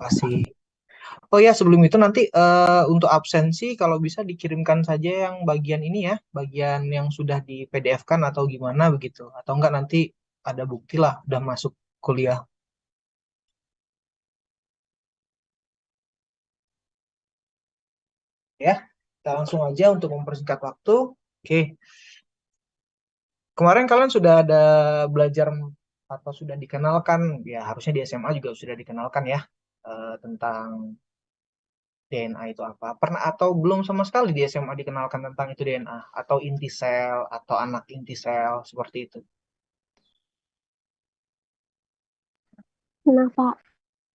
kasih. Oh ya, sebelum itu nanti untuk absensi kalau bisa dikirimkan saja yang bagian ini ya, bagian yang sudah di PDF-kan atau gimana begitu. Atau enggak nanti ada bukti lah udah masuk kuliah ya. Kita langsung aja untuk mempersingkat waktu. Oke, kemarin kalian sudah ada belajar atau sudah dikenalkan, ya harusnya di SMA juga sudah dikenalkan ya tentang DNA itu apa? Pernah atau belum sama sekali di SMA dikenalkan tentang itu DNA atau inti sel atau anak inti sel seperti itu? Kenapa?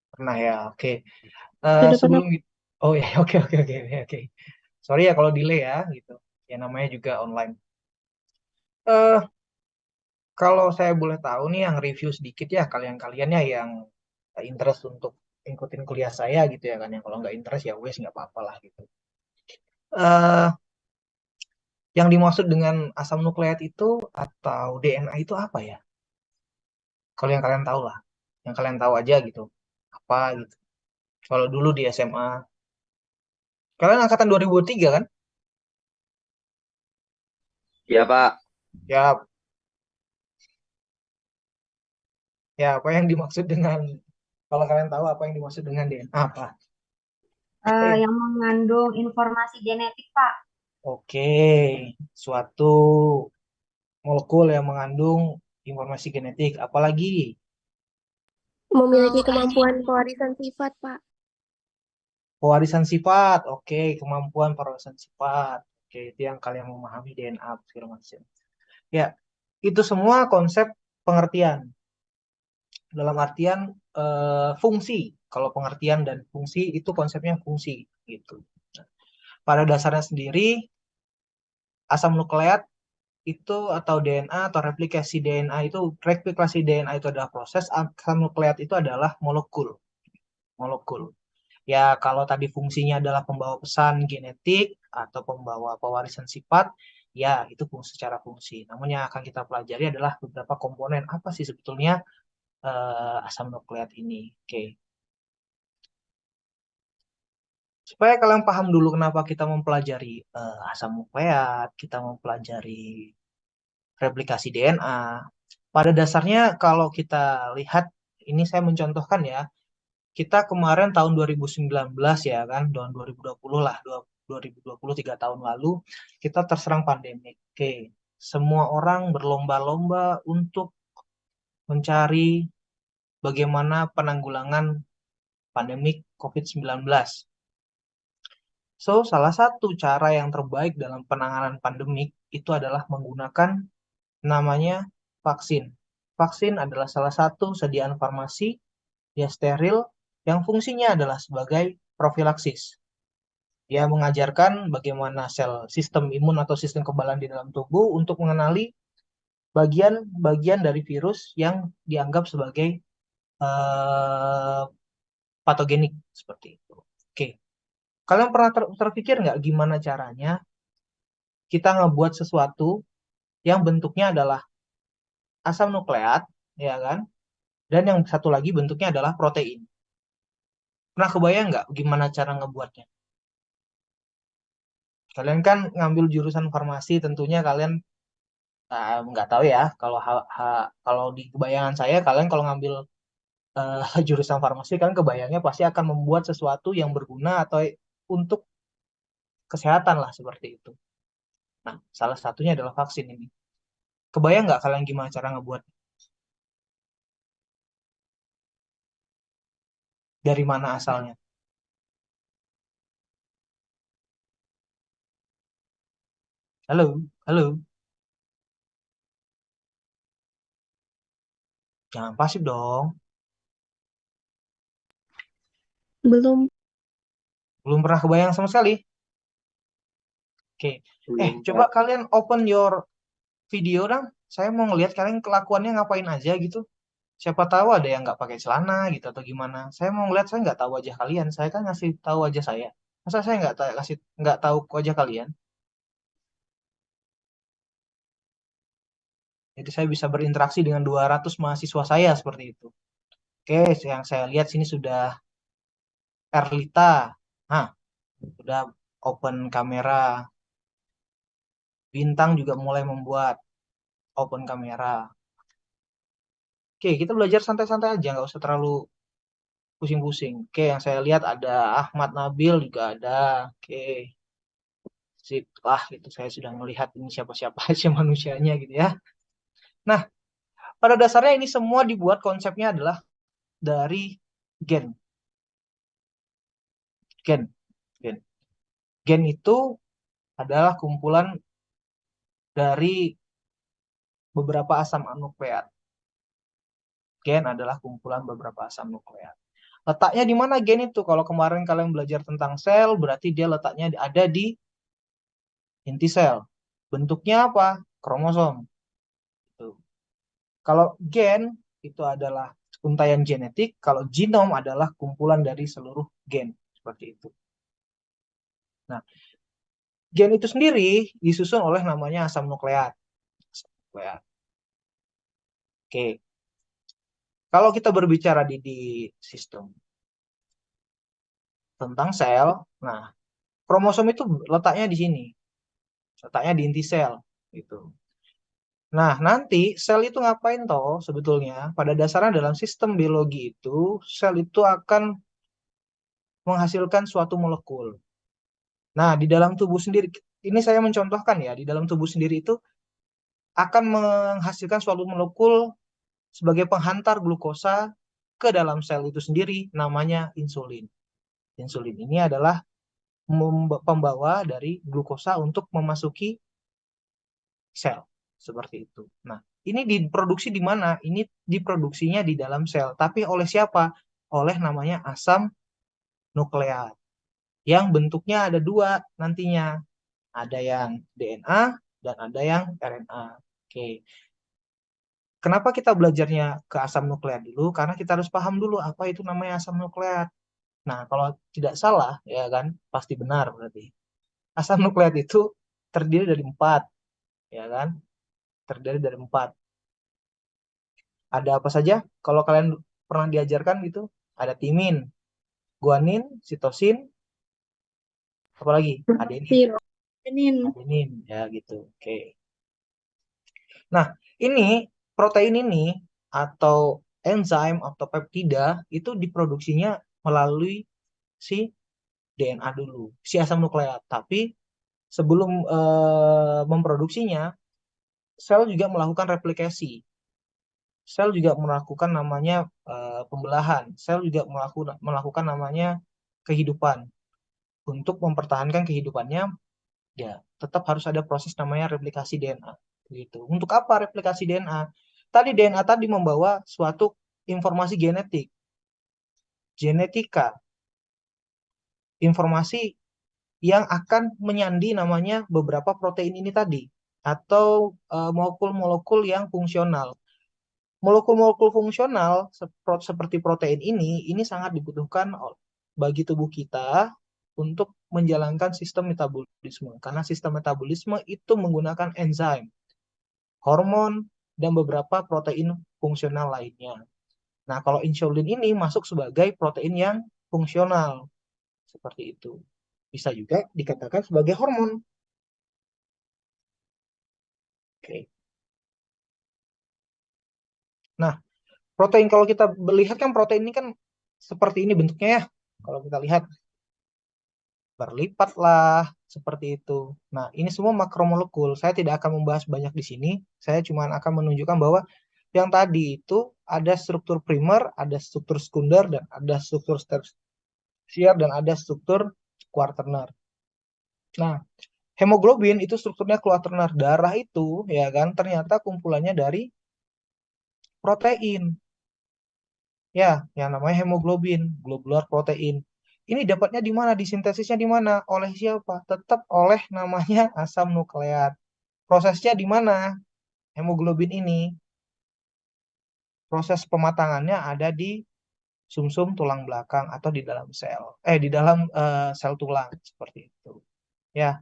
Pernah ya, oke. Sudah pernah? Sebelum itu, oh ya, oke oke oke oke. Oke. Sorry ya kalau delay ya, gitu. Ya namanya juga online. Eh, Kalau saya boleh tahu nih, yang review sedikit ya kalian-kaliannya yang interest untuk ikutin kuliah saya gitu ya kan. Yang kalau nggak interest ya wes nggak apa-apa lah gitu. eh yang dimaksud dengan asam nukleat itu atau DNA itu apa ya? Kalau yang kalian tahu lah, yang kalian tahu aja gitu. Apa gitu. Kalau dulu di SMA, kalian angkatan 2003 kan? Iya, Pak. Ya, ya apa yang dimaksud dengan, kalau kalian tahu apa yang dimaksud dengan DNA apa? Yang mengandung informasi genetik, Pak. Oke, suatu molekul yang mengandung informasi genetik. Apalagi Memiliki kemampuan pewarisan sifat, Pak. pewarisan sifat. Oke, kemampuan pewarisan sifat. Oke, itu yang kalian memahami DNA segala macam. Ya, itu semua konsep pengertian. Dalam artian fungsi. Kalau pengertian dan fungsi itu konsepnya fungsi gitu. Pada dasarnya sendiri asam nukleat itu atau DNA atau replikasi DNA itu adalah proses, asam nukleat itu adalah molekul. Molekul. Ya, kalau tadi fungsinya adalah pembawa pesan genetik atau pembawa pewarisan sifat, ya itu fungsi secara fungsi. Namun yang akan kita pelajari adalah beberapa komponen apa sih sebetulnya asam nukleat ini. Oke. Supaya kalian paham dulu kenapa kita mempelajari asam nukleat, kita mempelajari replikasi DNA. Pada dasarnya kalau kita lihat, ini saya mencontohkan ya, kita kemarin tahun 2019 ya kan, tahun 2020 lah, 2020 3 tahun lalu, kita terserang pandemi. Oke, semua orang berlomba-lomba untuk mencari bagaimana penanggulangan pandemik COVID-19. So, salah satu cara yang terbaik dalam penanganan pandemik itu adalah menggunakan namanya vaksin. Vaksin adalah salah satu sediaan farmasi ya steril yang fungsinya adalah sebagai profilaksis. Dia mengajarkan bagaimana sel sistem imun atau sistem kekebalan di dalam tubuh untuk mengenali bagian-bagian dari virus yang dianggap sebagai eh, patogenik seperti itu. Oke, kalian pernah terpikir nggak gimana caranya kita ngebuat sesuatu yang bentuknya adalah asam nukleat, ya kan? Dan yang satu lagi bentuknya adalah protein. Pernah kebayang nggak gimana cara ngebuatnya? Kalian kan ngambil jurusan farmasi, tentunya kalian nggak tahu ya. Kalau di kebayangan saya, kalian kalau ngambil jurusan farmasi, kalian kebayangnya pasti akan membuat sesuatu yang berguna atau untuk kesehatan lah seperti itu. Nah, salah satunya adalah vaksin ini. Kebayang nggak kalian gimana cara ngebuat? Dari mana asalnya? Halo, halo. Jangan pasif dong. Belum. Belum pernah kebayang sama sekali. Oke. Belum, Coba Pak. kalian open your video dong. Saya mau ngelihat kalian kelakuannya ngapain aja gitu. Siapa tahu ada yang nggak pakai celana gitu atau gimana. Saya mau ngeliat, saya nggak tahu wajah kalian. Saya kan ngasih tahu wajah saya. Masa saya nggak tahu wajah kalian? Jadi saya bisa berinteraksi dengan 200 mahasiswa saya seperti itu. Oke, yang saya lihat sini sudah Erlita. Nah, udah open kamera. Bintang juga mulai membuat open kamera. Oke, kita belajar santai-santai aja, nggak usah terlalu pusing-pusing. Oke, yang saya lihat ada Ahmad Nabil juga ada. Oke, sip lah gitu. Saya sudah melihat ini siapa-siapa aja manusianya gitu ya. Nah, pada dasarnya ini semua dibuat konsepnya adalah dari gen. Gen. Gen. Gen itu adalah kumpulan dari beberapa asam nukleat. Gen adalah kumpulan beberapa asam nukleat. Letaknya di mana gen itu? Kalau kemarin kalian belajar tentang sel, berarti dia letaknya ada di inti sel. Bentuknya apa? Kromosom. Gitu. Kalau gen itu adalah untaian genetik, kalau genom adalah kumpulan dari seluruh gen. Seperti itu. Nah, gen itu sendiri disusun oleh namanya asam nukleat. Asam nukleat. Oke. Kalau kita berbicara di sistem tentang sel, nah kromosom itu letaknya di sini, letaknya di inti sel, gitu. Nah, nanti sel itu ngapain toh sebetulnya? Pada dasarnya dalam sistem biologi itu, sel itu akan menghasilkan suatu molekul. Nah, di dalam tubuh sendiri, ini saya mencontohkan ya, di dalam tubuh sendiri itu akan menghasilkan suatu molekul sebagai penghantar glukosa ke dalam sel itu sendiri, namanya insulin. Insulin ini adalah pembawa dari glukosa untuk memasuki sel. Seperti itu. Nah, ini diproduksi di mana? Ini diproduksinya di dalam sel. Tapi oleh siapa? Oleh namanya asam nukleat. Yang bentuknya ada dua nantinya. Ada yang DNA dan ada yang RNA. Oke. Kenapa kita belajarnya ke asam nukleat dulu? Karena kita harus paham dulu apa itu namanya asam nukleat. Nah, kalau tidak salah, ya kan, pasti benar berarti. Asam nukleat itu terdiri dari empat, ya kan? Terdiri dari empat. Ada apa saja? Kalau kalian pernah diajarkan gitu, ada timin, guanin, sitosin, apalagi adenin, Serotonin. adenin, ya gitu. Oke. Nah, ini protein ini atau enzim atau peptida itu diproduksinya melalui si DNA dulu, si asam nukleat. Tapi sebelum memproduksinya, sel juga melakukan replikasi. Sel juga melakukan namanya pembelahan. Sel juga melakukan namanya kehidupan. Untuk mempertahankan kehidupannya, ya tetap harus ada proses namanya replikasi DNA. Gitu. Untuk apa replikasi DNA? Tadi DNA tadi membawa suatu informasi genetik, genetika, informasi yang akan menyandi namanya beberapa protein ini tadi, atau molekul-molekul yang fungsional. Molekul-molekul fungsional seperti protein ini sangat dibutuhkan bagi tubuh kita untuk menjalankan sistem metabolisme. Karena sistem metabolisme itu menggunakan enzim, hormon, dan beberapa protein fungsional lainnya. Nah, kalau insulin ini masuk sebagai protein yang fungsional. Seperti itu. Bisa juga dikatakan sebagai hormon. Oke. Nah, protein kalau kita melihat kan protein ini kan seperti ini bentuknya ya. Kalau kita lihat berlipat lah seperti itu. Nah, ini semua makromolekul. Saya tidak akan membahas banyak di sini. Saya cuma akan menunjukkan bahwa yang tadi itu ada struktur primer, ada struktur sekunder, dan ada struktur tersier, dan ada struktur kuarterner. Nah, hemoglobin itu strukturnya kuarterner. Darah itu ya kan ternyata kumpulannya dari protein. Ya, yang namanya hemoglobin, globular protein. Ini dapatnya di mana? Disintesisnya di mana? Oleh siapa? Tetap oleh namanya asam nukleat. Prosesnya di mana? Hemoglobin ini. Proses pematangannya ada di sumsum tulang belakang atau di dalam sel. Di dalam sel tulang seperti itu. Ya,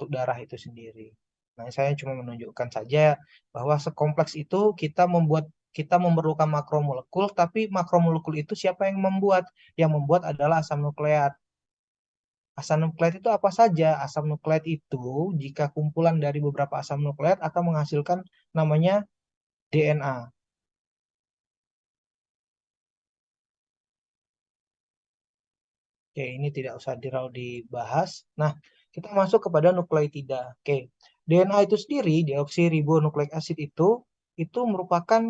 untuk darah itu sendiri. Nah, saya cuma menunjukkan saja bahwa sekompleks itu kita memerlukan makromolekul, tapi makromolekul itu siapa yang membuat? Yang membuat adalah asam nukleat. Asam nukleat itu apa saja? Asam nukleat itu jika kumpulan dari beberapa asam nukleat akan menghasilkan namanya DNA. Oke, ini tidak usah dibahas. Nah, kita masuk kepada nukleotida. Oke, DNA itu sendiri, deoksiribonukleik acid itu merupakan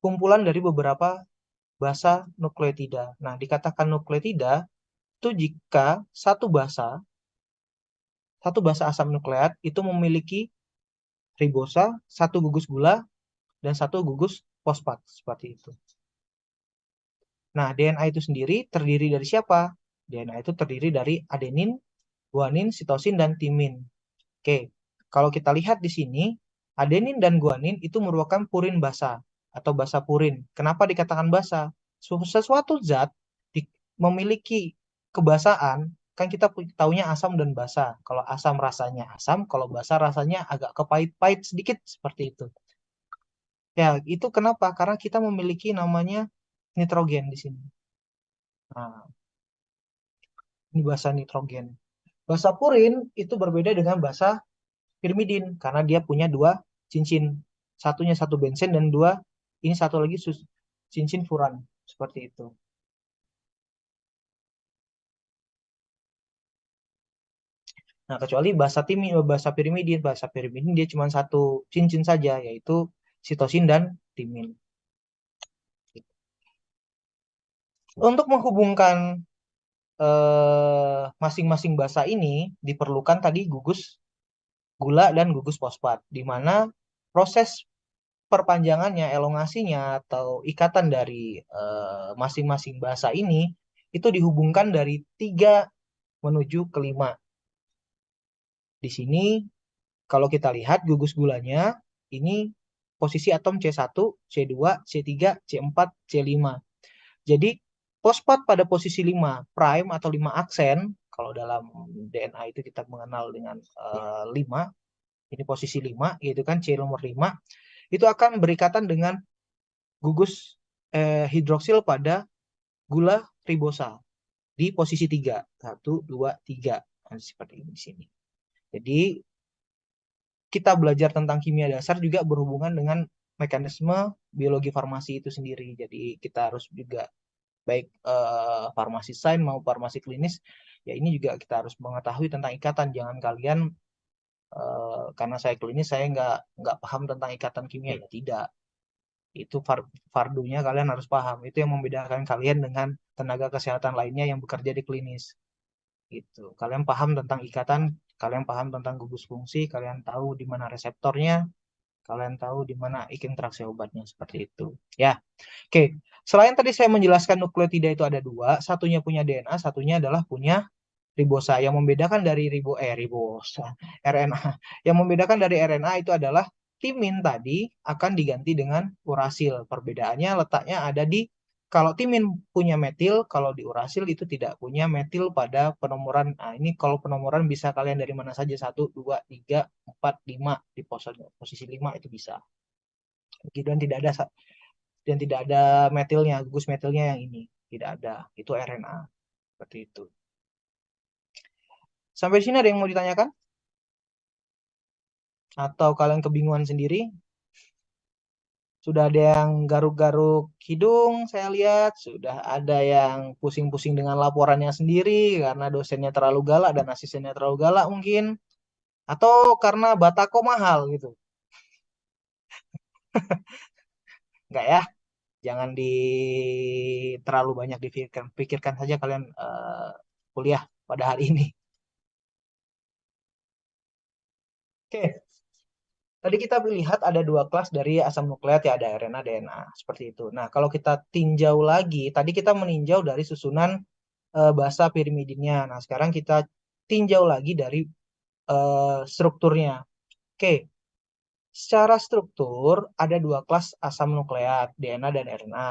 kumpulan dari beberapa basa nukleotida. Nah, dikatakan nukleotida itu jika satu basa asam nukleat itu memiliki ribosa, satu gugus gula, dan satu gugus fosfat. Seperti itu. Nah, DNA itu sendiri terdiri dari siapa? DNA itu terdiri dari adenin, guanin, sitosin, dan timin. Oke, kalau kita lihat di sini, adenin dan guanin itu merupakan purin basa atau basa purin. Kenapa dikatakan basa? Sesuatu zat memiliki kebasaan, kan kita taunya asam dan basa. Kalau asam rasanya asam, kalau basa rasanya agak kepahit-pahit sedikit seperti itu. Ya, itu kenapa? Karena kita memiliki namanya nitrogen di sini. Nah, ini basa nitrogen. Basa purin itu berbeda dengan basa pirimidin karena dia punya dua cincin. Satunya satu benzen dan dua ini satu lagi cincin furan seperti itu. Nah, kecuali basa pirimidin dia cuma satu cincin saja yaitu sitosin dan timin. Untuk menghubungkan masing-masing basa ini diperlukan tadi gugus gula dan gugus fosfat, di mana proses perpanjangannya, elongasinya atau ikatan dari masing-masing basa ini itu dihubungkan dari 3 menuju ke 5. Di sini kalau kita lihat gugus gulanya ini posisi atom C1, C2, C3, C4, C5. Jadi fosfat pada posisi 5 prime atau 5 aksen, kalau dalam DNA itu kita mengenal dengan 5, ini posisi 5, yaitu kan C nomor 5, itu akan berikatan dengan gugus hidroksil pada gula ribosa di posisi 3. 1, 2, 3. Nah, seperti ini di sini. Jadi kita belajar tentang kimia dasar juga berhubungan dengan mekanisme biologi farmasi itu sendiri. Jadi kita harus juga baik farmasi sains maupun farmasi klinis, ya ini juga kita harus mengetahui tentang ikatan. Jangan kalian karena saya klinis saya nggak paham tentang ikatan kimia, ya tidak. Itu fardunya kalian harus paham. Itu yang membedakan kalian dengan tenaga kesehatan lainnya yang bekerja di klinis. Gitu. Kalian paham tentang ikatan, kalian paham tentang gugus fungsi, kalian tahu di mana reseptornya, kalian tahu di mana interaksi obatnya seperti itu. Ya, oke. Selain tadi saya menjelaskan nukleotida itu ada 2, satunya punya DNA, satunya adalah punya ribosa. Yang membedakan dari ribosa RNA. Yang membedakan dari RNA itu adalah timin tadi akan diganti dengan urasil. Perbedaannya letaknya ada di kalau timin punya metil, kalau di urasil itu tidak punya metil pada penomoran. Nah, ini kalau penomoran bisa kalian dari mana saja, 1, 2, 3, 4, 5 di posisi 5 itu bisa. Dan tidak ada metilnya, gugus metilnya yang ini tidak ada. Itu RNA seperti itu. Sampai sini ada yang mau ditanyakan? Atau kalian kebingungan sendiri? Sudah ada yang garuk-garuk hidung, saya lihat. Sudah ada yang pusing-pusing dengan laporannya sendiri karena dosennya terlalu galak dan asistennya terlalu galak mungkin. Atau karena batako mahal gitu. Enggak ya? Jangan terlalu banyak dipikirkan. Pikirkan saja kalian kuliah pada hari ini. Oke. Tadi kita lihat ada 2 kelas dari asam nukleat ya, ada RNA, DNA, seperti itu. Nah, kalau kita tinjau lagi, tadi kita meninjau dari susunan basa pirimidinnya. Nah, sekarang kita tinjau lagi dari strukturnya. Oke, secara struktur ada 2 kelas asam nukleat, DNA dan RNA.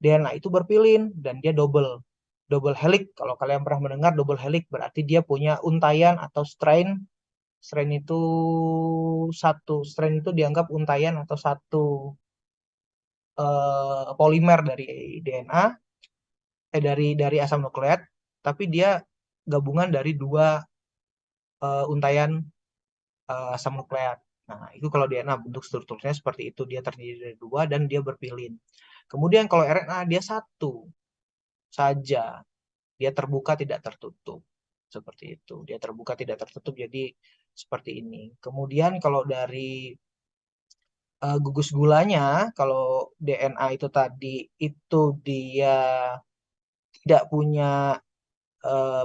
DNA itu berpilin dan dia double helix. Kalau kalian pernah mendengar double helix berarti dia punya untaian atau strain Strain itu strain itu dianggap untaian atau satu polimer dari DNA, dari asam nukleat, tapi dia gabungan dari dua untaian asam nukleat. Nah, itu kalau DNA bentuk strukturnya seperti itu, dia terdiri dari dua dan dia berpilin. Kemudian kalau RNA dia satu saja, dia terbuka tidak tertutup. Seperti itu. Dia terbuka tidak tertutup jadi seperti ini. Kemudian kalau dari gugus gulanya, kalau DNA itu tadi itu dia tidak punya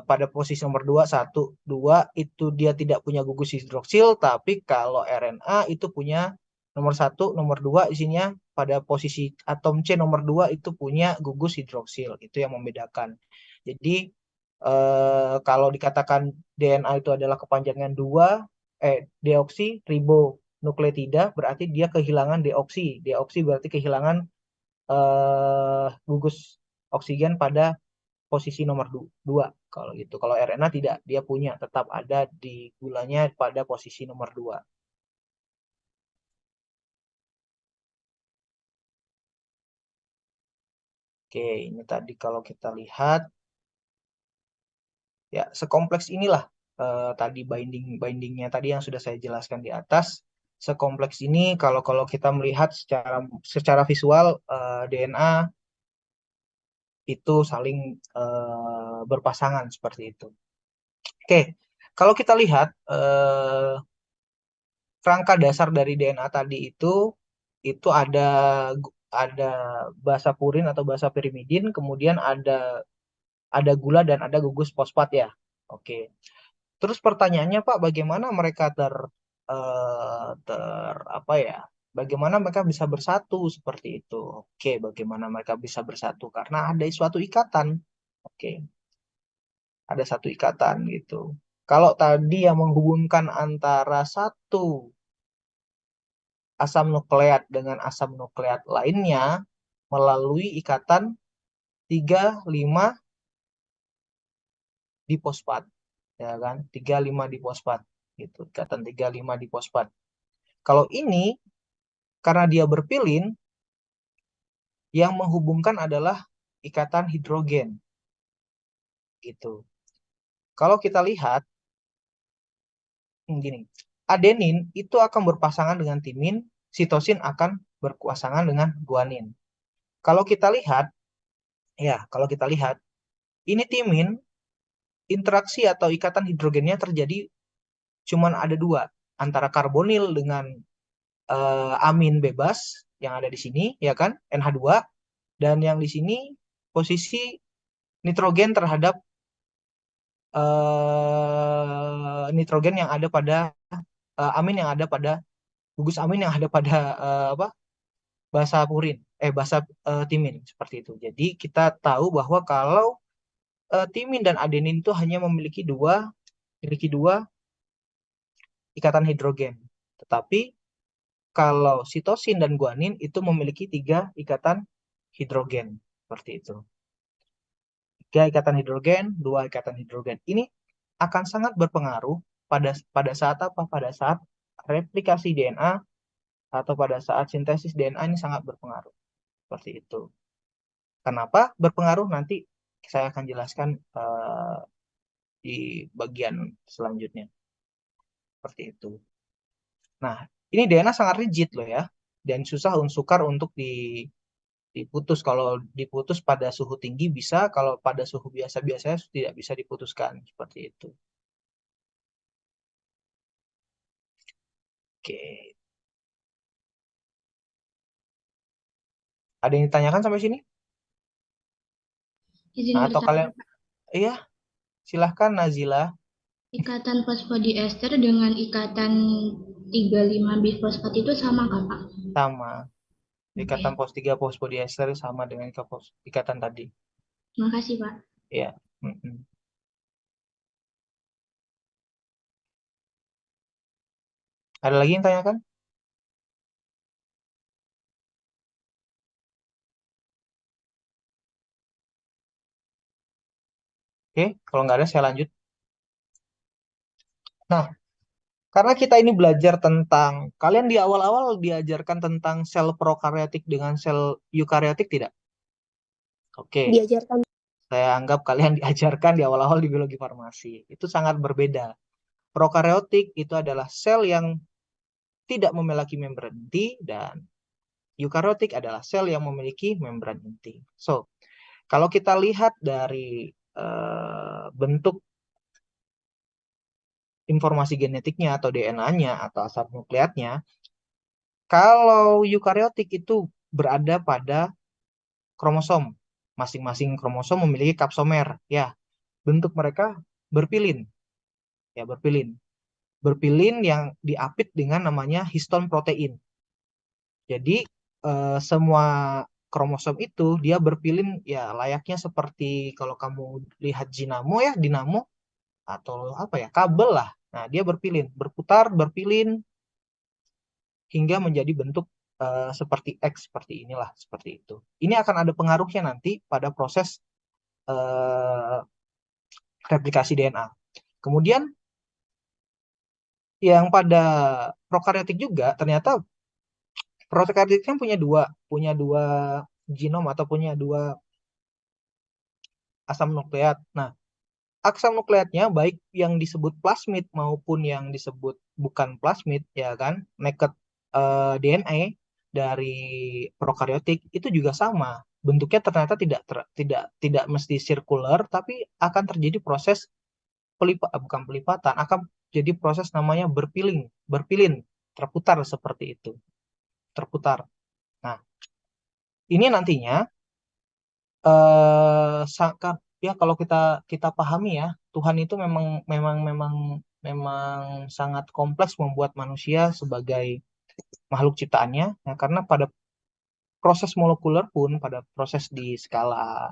pada posisi nomor 2, 1, 2 itu dia tidak punya gugus hidroksil, tapi kalau RNA itu punya nomor 1, nomor 2 isinya pada posisi atom C nomor 2 itu punya gugus hidroksil. Itu yang membedakan. Jadi kalau dikatakan DNA itu adalah kepanjangan deoksiribonukleotida, berarti dia kehilangan deoksi. Deoksi berarti kehilangan gugus oksigen pada posisi nomor 2 kalau gitu. Kalau RNA tidak, dia punya tetap ada di gulanya pada posisi nomor 2. Oke, ini tadi kalau kita lihat ya sekompleks inilah tadi bindingnya tadi yang sudah saya jelaskan di atas. Sekompleks ini kalau kalau kita melihat secara visual DNA itu saling berpasangan seperti itu. Oke, kalau kita lihat kerangka dasar dari DNA tadi itu ada basa purin atau basa pirimidin, kemudian ada gula dan ada gugus fosfat ya. Oke. Terus pertanyaannya Pak, bagaimana mereka apa ya? Bagaimana mereka bisa bersatu seperti itu? Oke, bagaimana mereka bisa bersatu? Karena ada suatu ikatan. Oke, ada satu ikatan gitu. Kalau tadi yang menghubungkan antara satu asam nukleat dengan asam nukleat lainnya melalui ikatan 3,5 difosfat, ya kan? 3,5 difosfat gitu. Ikatan 3,5 difosfat. Kalau ini karena dia berpilin, yang menghubungkan adalah ikatan hidrogen gitu. Kalau kita lihat gini, adenin itu akan berpasangan dengan timin, sitosin akan berpasangan dengan guanin. Kalau kita lihat, kalau kita lihat, ini timin interaksi atau ikatan hidrogennya terjadi cuman ada dua, antara karbonil dengan amin bebas yang ada di sini, ya kan, NH2, dan yang di sini posisi nitrogen terhadap nitrogen yang ada pada amin yang ada pada gugus amin yang ada pada apa basa purin, basa timin seperti itu. Jadi kita tahu bahwa kalau timin dan adenin itu hanya memiliki dua ikatan hidrogen. Tetapi kalau sitosin dan guanin itu memiliki 3 ikatan hidrogen. Seperti itu. 3 ikatan hidrogen, 2 ikatan hidrogen. Ini akan sangat berpengaruh pada saat apa? Pada saat replikasi DNA atau pada saat sintesis DNA ini sangat berpengaruh. Seperti itu. Kenapa berpengaruh? Nanti saya akan jelaskan di bagian selanjutnya. Seperti itu. Nah, ini DNA sangat rigid loh ya. Dan susah sukar untuk diputus. Kalau diputus pada suhu tinggi bisa, kalau pada suhu biasa-biasa tidak bisa diputuskan. Seperti itu. Oke. Ada yang ditanyakan sampai sini? Izin Nah, atau bertanya, kalian, iya, silahkan Nazila. ikatan fosfodiester dengan ikatan 3,5 bifosfat itu sama kah, Pak? Sama. Ikatan Oke, pos 3 fosfodiester sama dengan ikatan tadi. makasih, Pak. Ya. Mm-mm. Ada lagi yang tanyakan? Oke, kalau nggak ada saya lanjut. Nah, Karena kita ini belajar tentang, kalian di awal-awal diajarkan tentang sel prokariotik dengan sel eukariotik tidak? Oke, Diajarkan. saya anggap kalian diajarkan di awal-awal di biologi farmasi. Itu sangat berbeda. Prokariotik itu adalah sel yang tidak memiliki membran inti dan eukariotik adalah sel yang memiliki membran inti. So, kalau kita lihat dari bentuk informasi genetiknya atau DNA-nya atau asam nukleatnya, kalau eukariotik itu berada pada kromosom. Masing-masing kromosom memiliki kapsomer. Ya, bentuk mereka berpilin. Ya, berpilin. Berpilin yang diapit dengan namanya histon protein. Jadi semua kromosom itu dia berpilin ya layaknya seperti kalau kamu lihat dinamo atau apa ya, kabel lah. Nah, dia berpilin, berputar, berpilin hingga menjadi bentuk seperti X, seperti inilah, seperti itu. Ini akan ada pengaruhnya nanti pada proses replikasi DNA. Kemudian yang pada prokariotik juga ternyata prokaryotik kan punya dua genom atau punya dua asam nukleat. Nah, asam nukleatnya baik yang disebut plasmid maupun yang disebut bukan plasmid, ya kan, naked DNA dari prokaryotik itu juga sama. Bentuknya ternyata tidak mesti sirkular, tapi akan terjadi proses bukan pelipatan, akan jadi proses namanya berpilin, terputar seperti itu, terputar. Nah, ini nantinya ya kalau kita kita pahami ya, Tuhan itu memang memang memang memang sangat kompleks membuat manusia sebagai makhluk ciptaannya, ya, karena pada proses molekuler pun, pada proses di skala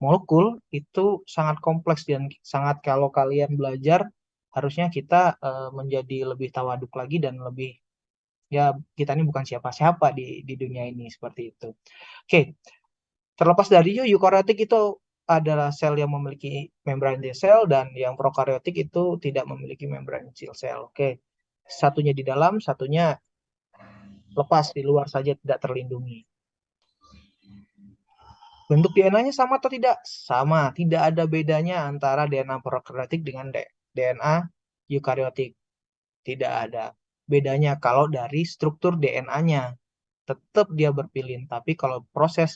molekul itu sangat kompleks dan sangat, kalau kalian belajar harusnya kita menjadi lebih tawaduk lagi dan lebih, ya, kita ini bukan siapa-siapa di dunia ini seperti itu. Oke, terlepas dari itu, eukariotik itu adalah sel yang memiliki membran inti sel dan yang prokariotik itu tidak memiliki membran inti sel. Oke, satunya di dalam, satunya lepas di luar saja, tidak terlindungi. Bentuk DNA-nya sama atau tidak? Sama, tidak ada bedanya antara DNA prokaryotik dengan DNA eukariotik. Tidak ada bedanya kalau dari struktur DNA-nya. Tetap dia berpilin, tapi kalau proses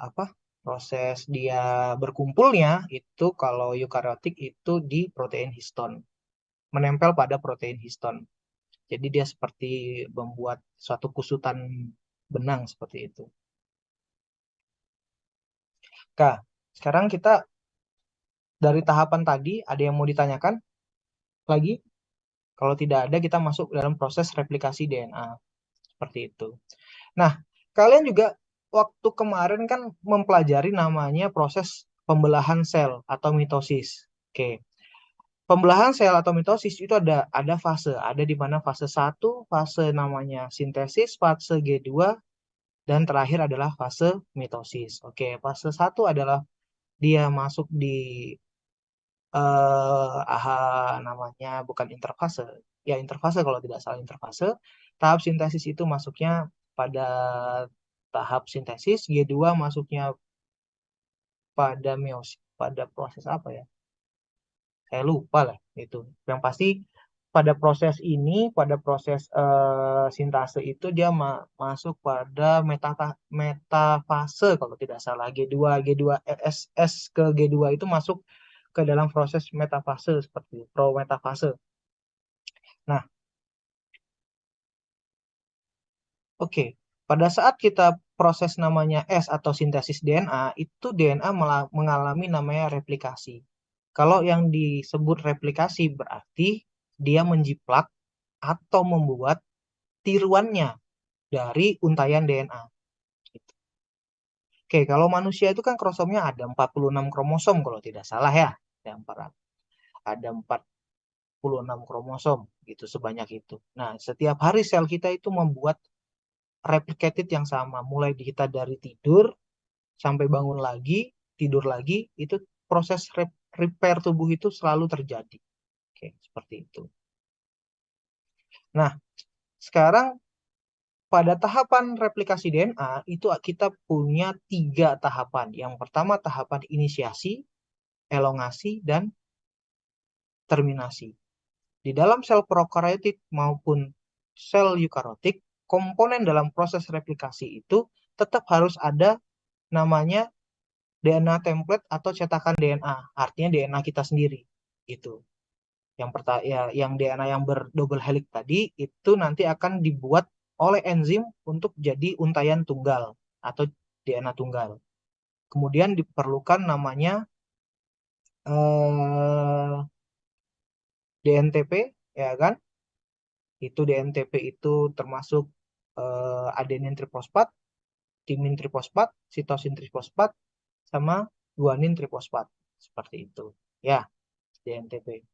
apa? Proses dia berkumpulnya itu kalau eukariotik itu di protein histon, menempel pada protein histon. Jadi dia seperti membuat suatu kusutan benang seperti itu. Nah, sekarang kita dari tahapan tadi ada yang mau ditanyakan lagi? Kalau tidak ada, kita masuk dalam proses replikasi DNA. Seperti itu. Nah, kalian juga waktu kemarin kan mempelajari namanya proses pembelahan sel atau mitosis. Oke. Pembelahan sel atau mitosis itu ada fase. Ada di mana fase 1, fase namanya sintesis, fase G2, dan terakhir adalah fase mitosis. Oke, fase 1 adalah dia masuk di AHA, namanya bukan interfase. Ya, interfase kalau tidak salah, interfase. Tahap sintesis itu masuknya pada tahap sintesis, G2 masuknya pada meiosis, pada proses apa ya? Saya lupa lah itu. Yang pasti pada proses ini, pada proses sintase itu dia masuk pada metafase kalau tidak salah, G2 SS ke G2 itu masuk ke dalam proses metafase seperti prometafase. Nah, oke. Pada saat kita proses namanya S atau sintesis DNA, itu DNA mengalami namanya replikasi. Kalau yang disebut replikasi berarti dia menjiplak atau membuat tiruannya dari untayan DNA. Gitu. Oke, kalau manusia itu kan kromosomnya ada 46 kromosom kalau tidak salah ya. Ada 46 kromosom gitu, sebanyak itu. Nah, setiap hari sel kita itu membuat replicated yang sama. Mulai kita dari tidur sampai bangun lagi, tidur lagi, itu proses repair tubuh itu selalu terjadi. Oke, seperti itu. Nah, sekarang pada tahapan replikasi DNA itu kita punya 3 tahapan. Yang pertama tahapan inisiasi, elongasi, dan terminasi. Di dalam sel prokariotik maupun sel eukariotik, komponen dalam proses replikasi itu tetap harus ada namanya DNA template atau cetakan DNA, artinya DNA kita sendiri. Gitu. Yang DNA yang berdouble helix tadi itu nanti akan dibuat oleh enzim untuk jadi untaian tunggal atau DNA tunggal. Kemudian diperlukan namanya DNTP, ya kan? Itu DNTP itu termasuk adenin trifosfat, timin trifosfat, sitosin trifosfat, sama guanin trifosfat. Seperti itu. Ya, DNTP.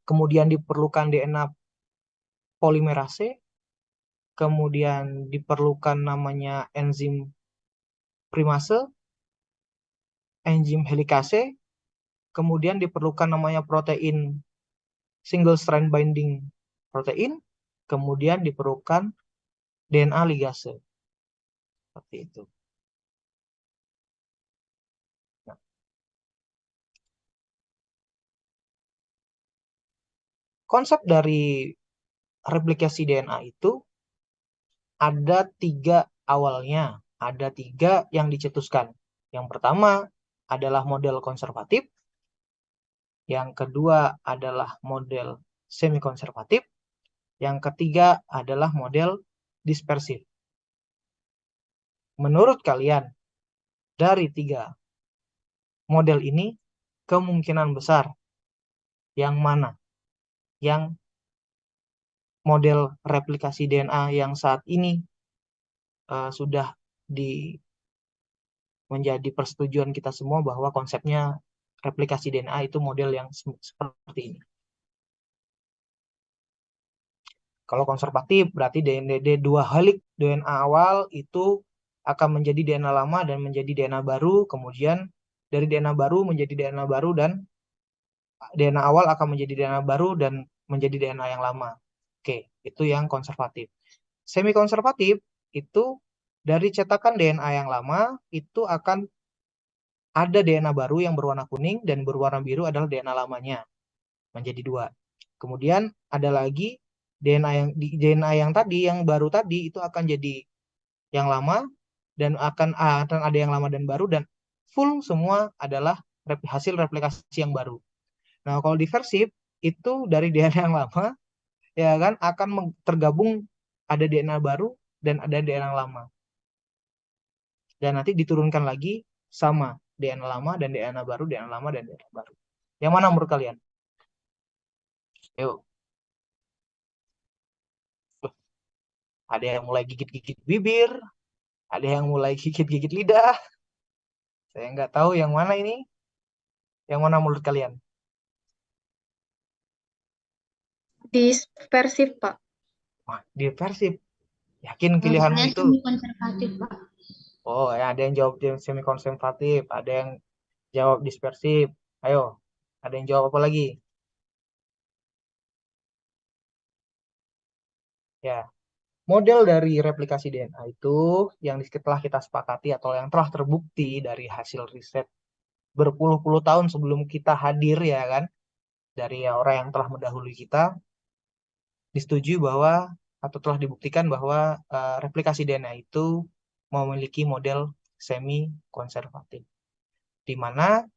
Kemudian diperlukan DNA polimerase, kemudian diperlukan namanya enzim primase, enzim helikase, kemudian diperlukan namanya protein single strand binding protein, kemudian diperlukan DNA ligase. Seperti itu. Nah, konsep dari replikasi DNA itu ada 3 awalnya, ada 3 yang dicetuskan. Yang pertama adalah model konservatif, yang kedua adalah model semi konservatif, yang ketiga adalah model dispersif. Menurut kalian, dari 3 model ini, kemungkinan besar yang mana yang model replikasi DNA yang saat ini sudah menjadi persetujuan kita semua bahwa konsepnya replikasi DNA itu model yang seperti ini. Kalau konservatif berarti dua helix DNA awal itu akan menjadi DNA lama dan menjadi DNA baru, kemudian dari DNA baru menjadi DNA baru, dan DNA awal akan menjadi DNA baru dan menjadi DNA yang lama. Oke, itu yang konservatif. Semi konservatif itu dari cetakan DNA yang lama itu akan ada DNA baru yang berwarna kuning dan berwarna biru adalah DNA lamanya, menjadi 2. Kemudian ada lagi DNA yang tadi, yang baru tadi itu akan jadi yang lama dan akan ada yang lama dan baru, dan full semua adalah hasil replikasi yang baru. Nah, kalau diversif itu dari DNA yang lama ya kan akan tergabung, ada DNA baru dan ada DNA yang lama. Dan nanti diturunkan lagi sama DNA lama dan DNA baru, DNA lama dan DNA baru. Yang mana menurut kalian? Yuk. Ada yang mulai gigit-gigit bibir, ada yang mulai gigit-gigit lidah. Saya nggak tahu yang mana ini. Yang mana menurut kalian? Dispersif, Pak. Wah, diversif. Yakin Saya pilihanmu itu? semi konservatif, Pak. Oh, ya, ada yang jawab semi konservatif, ada yang jawab dispersif. Ayo, ada yang jawab apa lagi? Ya, model dari replikasi DNA itu yang setelah kita sepakati atau yang telah terbukti dari hasil riset berpuluh-puluh tahun sebelum kita hadir ya kan, dari orang yang telah mendahului kita, disetujui bahwa atau telah dibuktikan bahwa replikasi DNA itu memiliki model semi konservatif, di mana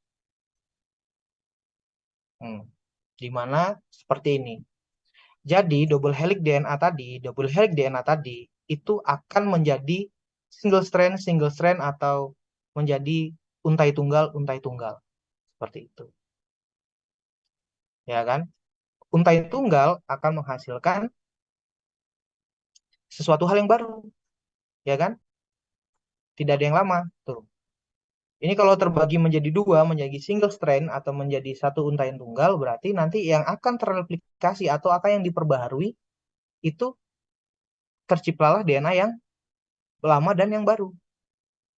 di mana seperti ini. Jadi double helix DNA tadi itu akan menjadi single strand atau menjadi untai tunggal seperti itu. Ya kan? Untai tunggal akan menghasilkan sesuatu hal yang baru, ya kan? Tidak ada yang lama, tuh. Ini kalau terbagi menjadi 2, menjadi single strand atau menjadi satu untaian tunggal, berarti nanti yang akan terreplikasi atau akan yang diperbaharui itu terciptalah DNA yang lama dan yang baru.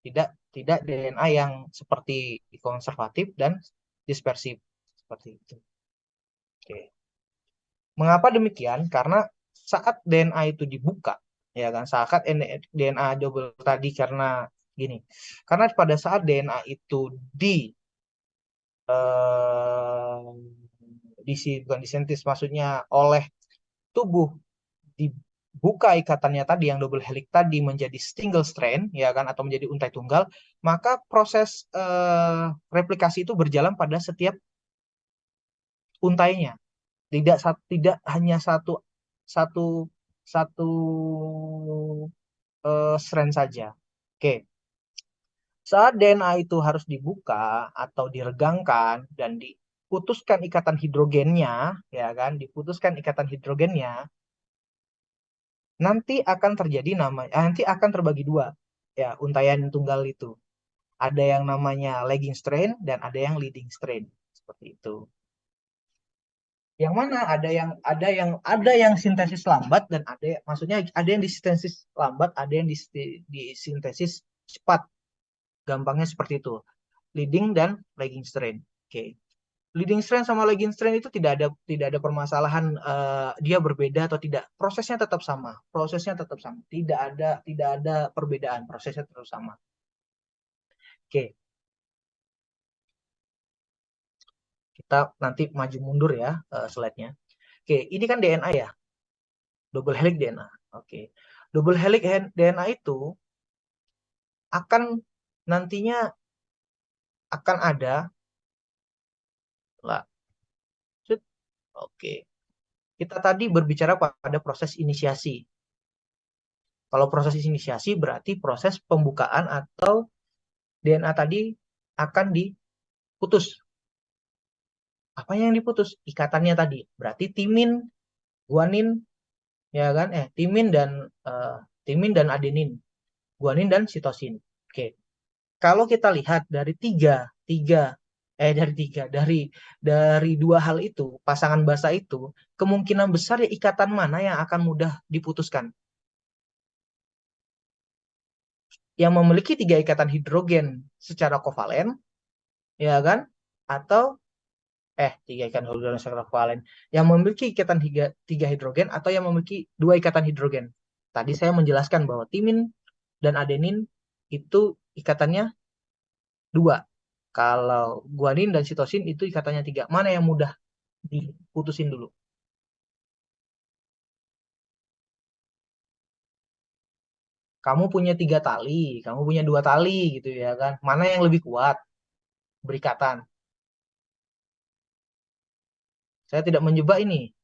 Tidak DNA yang seperti konservatif dan dispersif seperti itu. Oke. Mengapa demikian? Karena saat DNA itu dibuka, ya kan, saat DNA double tadi karena gini, karena pada saat DNA itu bukan disintesis, maksudnya oleh tubuh dibuka ikatannya tadi yang double helix tadi menjadi single strand, ya kan, atau menjadi untai tunggal, maka proses replikasi itu berjalan pada setiap untainya. Tidak hanya satu satu satu strand saja. Oke, saat DNA itu harus dibuka atau diregangkan dan diputuskan ikatan hidrogennya, ya kan, diputuskan ikatan hidrogennya, nanti akan terbagi dua, ya, untaian tunggal itu. Ada yang namanya lagging strain dan ada yang leading strain, seperti itu. Yang mana ada yang sintesis lambat dan maksudnya ada yang disintesis lambat, ada yang disintesis cepat. Gampangnya seperti itu. Leading dan lagging strain. Oke. Leading strain sama lagging strain itu tidak ada permasalahan dia berbeda atau tidak. Prosesnya tetap sama. Prosesnya tetap sama. Tidak ada perbedaan. Prosesnya tetap sama. Oke. Kita nanti maju mundur ya slide-nya. Oke, ini kan DNA ya. Double helix DNA. Oke. Double helix DNA itu nantinya akan ada lah. Oke. Kita tadi berbicara pada proses inisiasi. Kalau proses inisiasi berarti proses pembukaan atau DNA tadi akan diputus. Apa yang diputus? Ikatannya tadi. Berarti timin, guanin, ya kan? Timin dan adenin, guanin dan sitosin. Oke. Kalau kita lihat dari dari dua hal itu, pasangan basa itu, kemungkinan besar ya ikatan mana yang akan mudah diputuskan? Yang memiliki 3 ikatan hidrogen secara kovalen, ya kan? Atau 3 ikatan hidrogen secara kovalen. Yang memiliki ikatan 3 hidrogen atau yang memiliki 2 ikatan hidrogen. Tadi saya menjelaskan bahwa timin dan adenin itu ikatannya 2. Kalau guanin dan sitosin itu ikatannya 3. Mana yang mudah diputusin dulu? Kamu punya 3 tali, kamu punya 2 tali gitu ya kan. Mana yang lebih kuat berikatan? Saya tidak menjebak ini.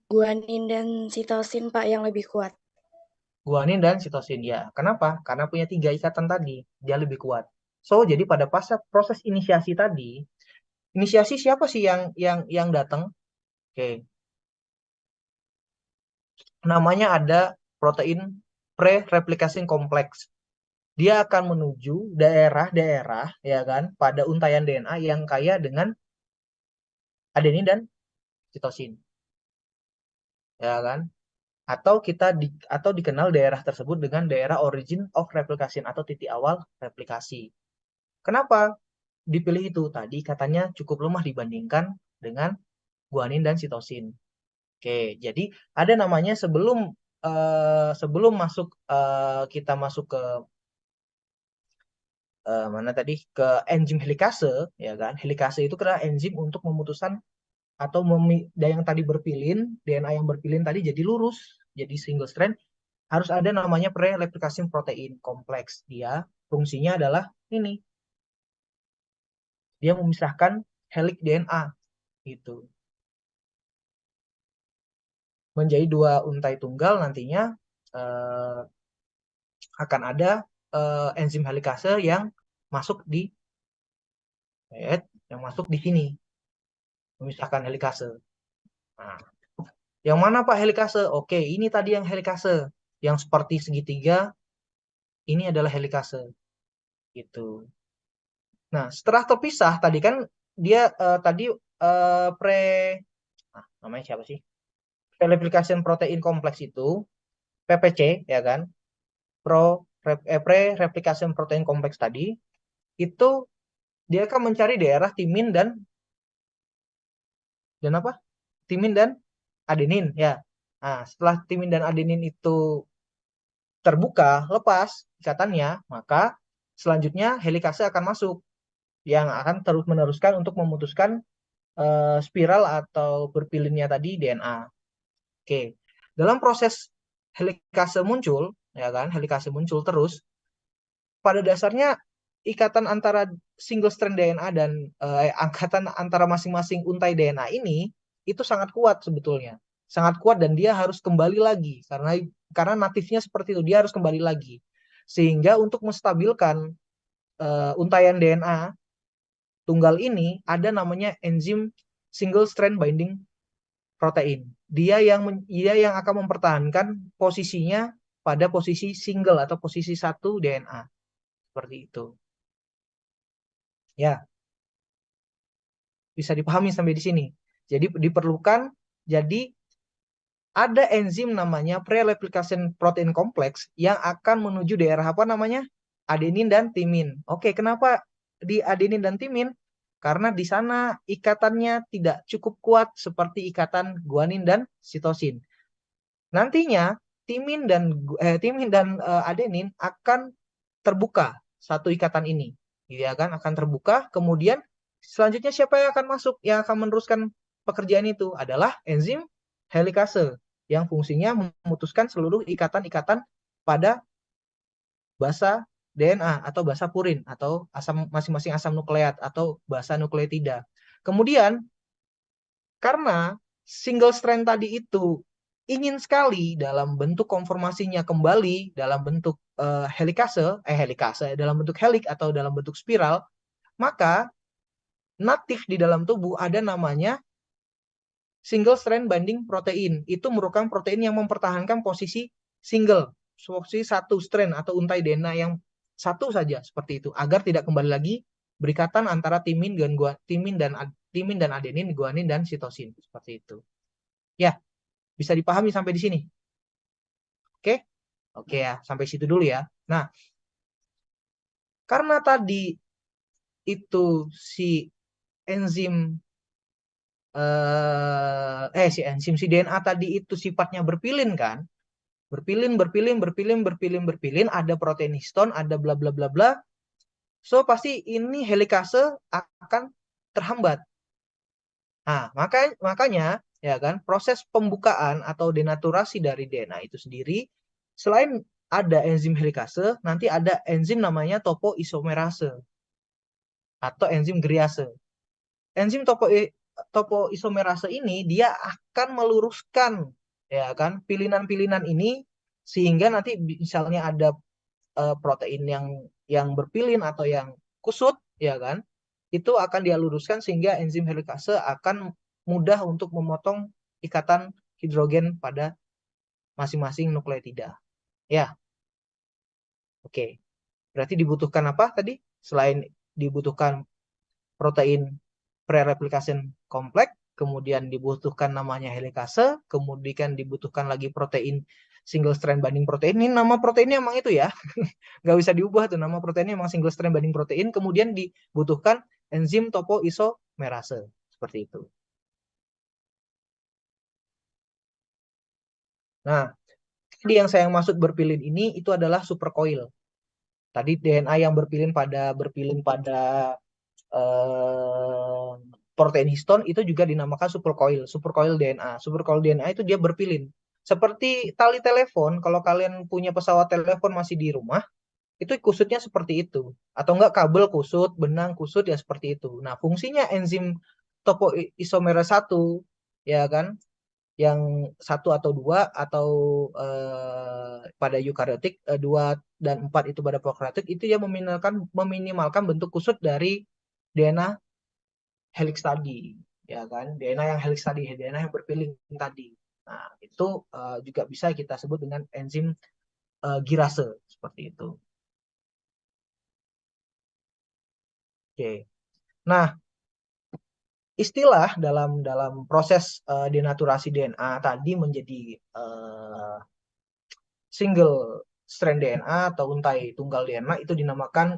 Guanin dan sitosin, Pak, yang lebih kuat. Guanin dan sitosin ya. Kenapa? Karena punya 3 ikatan tadi, dia lebih kuat. So, jadi pada proses inisiasi tadi, inisiasi siapa sih yang datang? Oke. Namanya ada protein pre-replication kompleks. Dia akan menuju daerah-daerah, ya kan, pada untaian DNA yang kaya dengan adenin dan sitosin, ya kan? Atau dikenal daerah tersebut dengan daerah origin of replication atau titik awal replikasi. Kenapa dipilih itu? Tadi katanya cukup lemah dibandingkan dengan guanin dan sitosin. Oke, jadi ada namanya sebelum kita masuk ke mana tadi ke enzim helikase, ya kan? Helikase itu adalah enzim untuk memutuskan atau yang tadi berpilin, DNA yang berpilin tadi jadi lurus, jadi single strand, harus ada namanya pre-replication protein kompleks. Dia fungsinya adalah ini. Dia memisahkan helix DNA gitu. Menjadi 2 untai tunggal nantinya akan ada enzim helikase yang masuk di sini memisahkan helikase. Nah, yang mana Pak helikase? Oke, ini tadi yang helikase yang seperti segitiga, ini adalah helikase gitu. Nah, setelah terpisah tadi kan dia tadi pre namanya siapa sih? Replication protein kompleks itu PPC, ya kan? Pre replication protein kompleks tadi itu dia akan mencari daerah timin dan apa? Timin dan adenin ya. Nah, setelah timin dan adenin itu terbuka, lepas ikatannya, maka selanjutnya helikase akan masuk yang akan terus meneruskan untuk memutuskan spiral atau berpilinnya tadi DNA. Oke. Dalam proses helikase muncul, ya kan? Helikase muncul terus. Pada dasarnya ikatan antara single strand DNA dan angkatan antara masing-masing untai DNA ini itu sangat kuat sebetulnya. Sangat kuat dan dia harus kembali lagi karena natifnya seperti itu, dia harus kembali lagi. Sehingga untuk menstabilkan untaian DNA tunggal ini ada namanya enzim single strand binding protein. Dia yang akan mempertahankan posisinya pada posisi single atau posisi satu DNA. Seperti itu. Ya, bisa dipahami sampai di sini. Jadi diperlukan, jadi ada enzim namanya pre-replication protein complex yang akan menuju daerah apa namanya? Adenin dan timin. Oke, kenapa di adenin dan timin? Karena di sana ikatannya tidak cukup kuat seperti ikatan guanin dan sitosin. Nantinya timin dan adenin akan terbuka satu ikatan ini, ya kan? Akan terbuka. Kemudian selanjutnya siapa yang akan masuk, yang akan meneruskan pekerjaan itu adalah enzim helikase yang fungsinya memutuskan seluruh ikatan-ikatan pada basa DNA atau basa purin atau masing-masing asam nukleat atau basa nukleotida. Kemudian karena single strand tadi itu ingin sekali dalam bentuk konformasinya kembali dalam bentuk helikase dalam bentuk helik atau dalam bentuk spiral, maka natif di dalam tubuh ada namanya single strand binding protein. Itu merupakan protein yang mempertahankan posisi single, posisi satu strand atau untai DNA yang satu saja seperti itu agar tidak kembali lagi berikatan antara timin dan adenin, guanin dan sitosin seperti itu. Ya, bisa dipahami sampai di sini. Oke? Oke ya, sampai situ dulu ya. Nah, karena tadi itu si enzim si DNA tadi itu sifatnya berpilin kan? Berpilin, ada protein histon, ada bla bla bla bla. So pasti ini helikase akan terhambat. Nah, makanya ya kan proses pembukaan atau denaturasi dari DNA itu sendiri selain ada enzim helikase, nanti ada enzim namanya topoisomerase atau enzim griase. Enzim topoisomerase ini dia akan meluruskan ya kan pilinan-pilinan ini sehingga nanti misalnya ada protein yang berpilin atau yang kusut ya kan itu akan dia luruskan sehingga enzim helikase akan mudah untuk memotong ikatan hidrogen pada masing-masing nukleotida. Ya, oke. Berarti dibutuhkan apa tadi? Selain dibutuhkan protein pre-replication complex, kemudian dibutuhkan namanya helikase, kemudian dibutuhkan lagi protein single strand binding protein. Ini nama proteinnya emang itu ya. Nggak bisa diubah tuh, nama proteinnya emang single strand binding protein, kemudian dibutuhkan enzim topoisomerase. Seperti itu. Nah, tadi yang saya maksud berpilin ini itu adalah supercoil. Tadi DNA yang berpilin pada protein histon itu juga dinamakan supercoil DNA. Supercoil DNA itu dia berpilin. Seperti tali telepon, kalau kalian punya pesawat telepon masih di rumah, itu kusutnya seperti itu. Atau enggak kabel kusut, benang kusut ya seperti itu. Nah, fungsinya enzim topoisomerase 1 ya kan, yang 1 atau 2 atau pada eukariotik 2 dan 4 itu pada prokaryotik itu ya meminimalkan bentuk kusut dari DNA helix tadi ya kan, DNA yang helix tadi, DNA yang berpiling tadi. Nah, itu juga bisa kita sebut dengan enzim girase seperti itu. Oke. Nah, istilah dalam proses denaturasi DNA tadi menjadi single strand DNA atau untai tunggal DNA itu dinamakan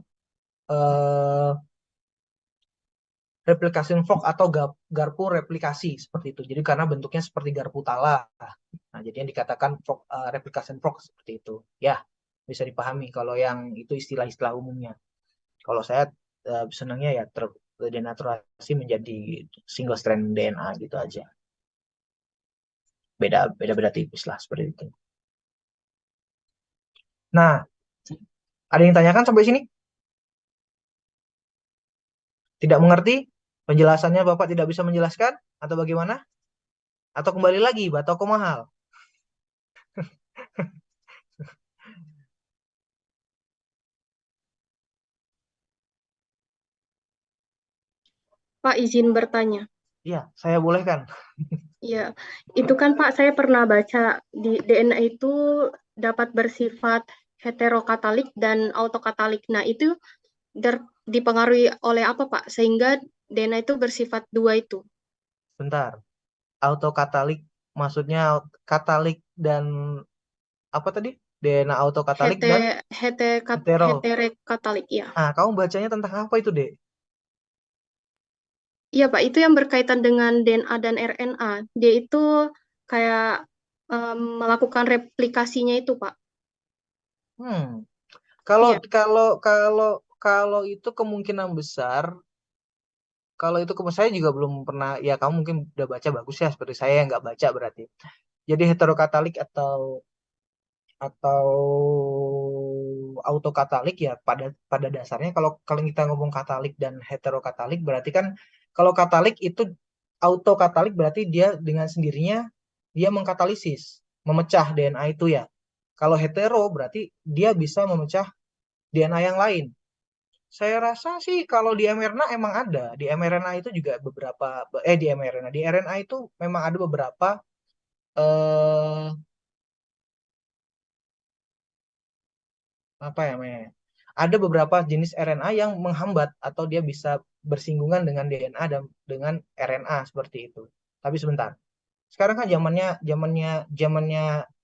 replication fork atau garpu replikasi seperti itu. Jadi karena bentuknya seperti garpu tala. Nah, jadi yang dikatakan replication fork seperti itu. Ya, bisa dipahami kalau yang itu istilah-istilah umumnya. Kalau saya senangnya ya denaturasi menjadi single strand DNA gitu aja. Beda tipis lah seperti itu. Nah, ada yang tanyakan sampai sini? Tidak mengerti? Penjelasannya Bapak tidak bisa menjelaskan? Atau bagaimana? Atau kembali lagi, batoko mahal? Pak, izin bertanya. Iya, saya bolehkan. Ya, itu kan Pak, saya pernah baca di DNA itu dapat bersifat heterokatalik dan autokatalik. Nah, itu dipengaruhi oleh apa Pak? Sehingga DNA itu bersifat dua itu. Bentar. Autokatalik maksudnya katalik dan apa tadi? DNA autokatalik dan hetero. Heterokatalik, ya. Nah, kamu bacanya tentang apa itu, Dek? Iya Pak, itu yang berkaitan dengan DNA dan RNA. Dia itu kayak melakukan replikasinya itu Pak. Kalau Iya. kalau itu kemungkinan besar, kalau itu saya juga belum pernah, ya kamu mungkin udah baca bagus ya, seperti saya yang nggak baca berarti. Jadi heterokatalik atau autokatalik ya pada dasarnya kalau kalau kita ngomong katalik dan heterokatalik berarti kan kalau katalik itu autokatalik berarti dia dengan sendirinya dia mengkatalisis, memecah DNA itu ya. Kalau hetero berarti dia bisa memecah DNA yang lain. Saya rasa sih kalau di mRNA emang ada. Di mRNA itu juga beberapa di mRNA, di RNA itu memang ada beberapa eh apa ya namanya? Ada beberapa jenis RNA yang menghambat atau dia bisa bersinggungan dengan DNA dan dengan RNA seperti itu. Tapi sebentar. Sekarang kan zamannya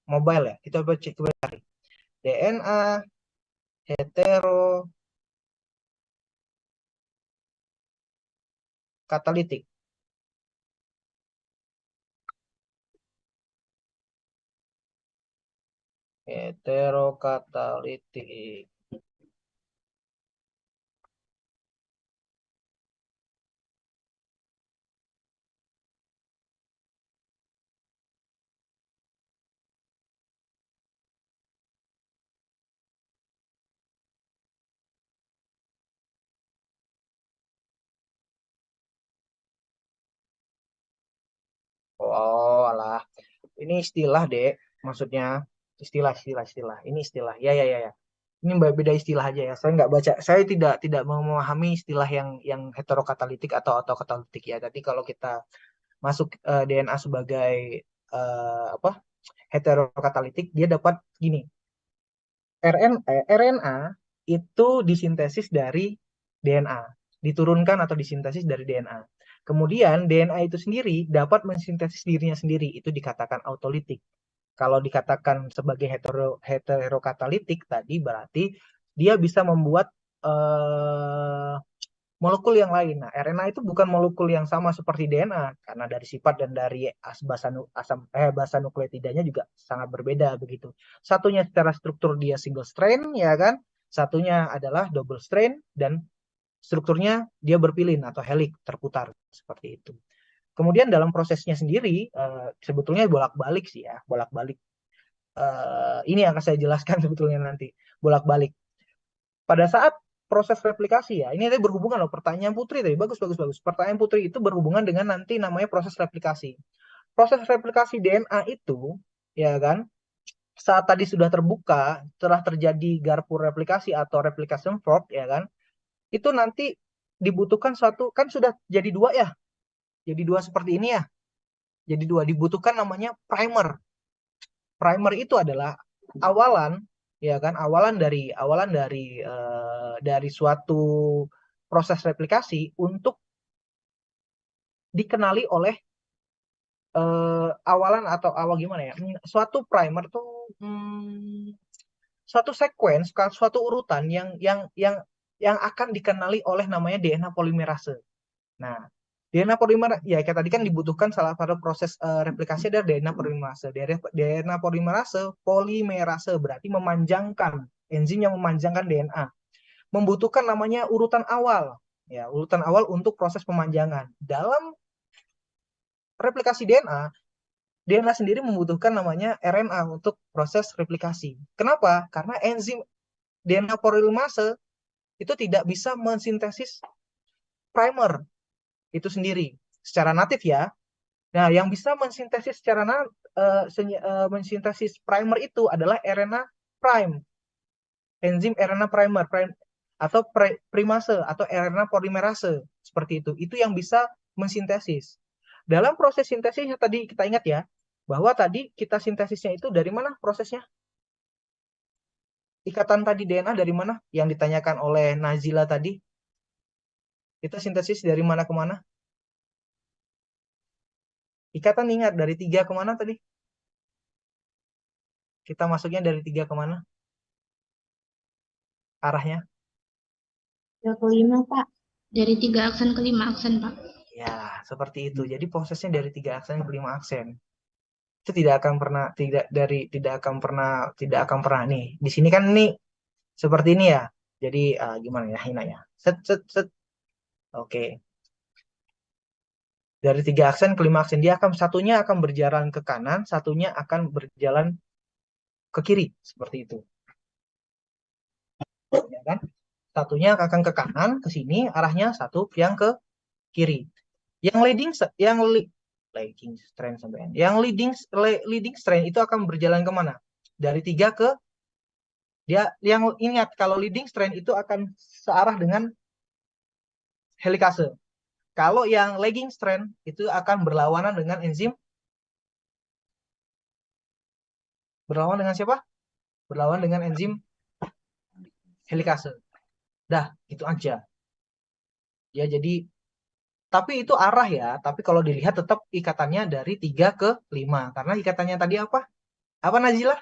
mobile ya. Kita coba cek cari DNA hetero katalitik. Heterokatalitik. Oh, alah. Ini istilah, Dek. Maksudnya istilah. Ini istilah. Ya, ya, ya, ya. Ini beda istilah aja ya. Saya nggak baca. Saya tidak memahami istilah yang heterokatalitik atau autokatalitik ya. Tapi kalau kita masuk DNA sebagai apa? Heterokatalitik, dia dapat gini. RNA itu disintesis dari DNA, diturunkan atau disintesis dari DNA. Kemudian DNA itu sendiri dapat mensintesis dirinya sendiri, itu dikatakan autolitik. Kalau dikatakan sebagai heterokatalitik tadi berarti dia bisa membuat molekul yang lain. Nah, RNA itu bukan molekul yang sama seperti DNA karena dari sifat dan dari basa nukleotidanya juga sangat berbeda begitu. Satunya secara struktur dia single strand ya kan, satunya adalah double strand dan strukturnya dia berpilin atau helix terputar seperti itu. Kemudian dalam prosesnya sendiri sebetulnya bolak-balik sih ya, bolak-balik. Ini yang akan saya jelaskan sebetulnya nanti bolak-balik. Pada saat proses replikasi ya, ini tadi berhubungan loh pertanyaan Putri tadi bagus. Pertanyaan Putri itu berhubungan dengan nanti namanya proses replikasi. Proses replikasi DNA itu ya kan saat tadi sudah terbuka setelah terjadi garpu replikasi atau replication fork ya kan itu nanti dibutuhkan satu kan sudah jadi dua ya. Jadi dua seperti ini ya. Jadi dua dibutuhkan namanya primer. Primer itu adalah awalan ya kan dari suatu proses replikasi untuk dikenali oleh awalan atau awal gimana ya suatu primer tuh suatu sequence suatu urutan yang akan dikenali oleh namanya DNA polimerase. Nah, DNA polimerase, ya kayak tadi kan dibutuhkan salah satu proses replikasi adalah DNA polimerase. DNA polimerase berarti memanjangkan, enzim yang memanjangkan DNA. Membutuhkan namanya urutan awal. Ya, urutan awal untuk proses pemanjangan. Dalam replikasi DNA sendiri membutuhkan namanya RNA untuk proses replikasi. Kenapa? Karena enzim DNA polimerase itu tidak bisa mensintesis primer itu sendiri secara natif ya. Nah, yang bisa mensintesis secara mensintesis primer itu adalah RNA prime, enzim RNA primer, atau primase atau RNA polimerase seperti itu. Itu yang bisa mensintesis. Dalam proses sintesisnya tadi kita ingat ya, bahwa tadi kita sintesisnya itu dari mana prosesnya? Ikatan tadi DNA dari mana? Yang ditanyakan oleh Nazila tadi. Kita sintesis dari mana ke mana? Ikatan ingat dari 3 kemana tadi? Kita masuknya dari 3 kemana? Arahnya? Yang kelima, Pak. Dari 3 aksen ke 5 aksen, Pak. Ya, seperti itu. Jadi prosesnya dari 3 aksen ke 5 aksen. Itu tidak akan pernah nih. Di sini kan nih seperti ini ya. Jadi gimana ya Hina ya? Set set set. Oke. Dari 3 aksen ke 5 aksen dia satunya akan berjalan ke kanan, satunya akan berjalan ke kiri seperti itu. Ya kan? Satunya akan ke kanan ke sini, arahnya satu yang ke kiri. Yang leading strand sampai N. Yang leading strand itu akan berjalan kemana? Dari 3 ke dia yang ingat kalau leading strand itu akan searah dengan helikase. Kalau yang lagging strand itu akan berlawanan dengan enzim. Berlawan dengan siapa? Berlawan dengan enzim helikase. Dah, itu aja. Ya, jadi tapi itu arah ya. Tapi kalau dilihat tetap ikatannya dari 3 ke 5. Karena ikatannya tadi apa? Apa Nazila?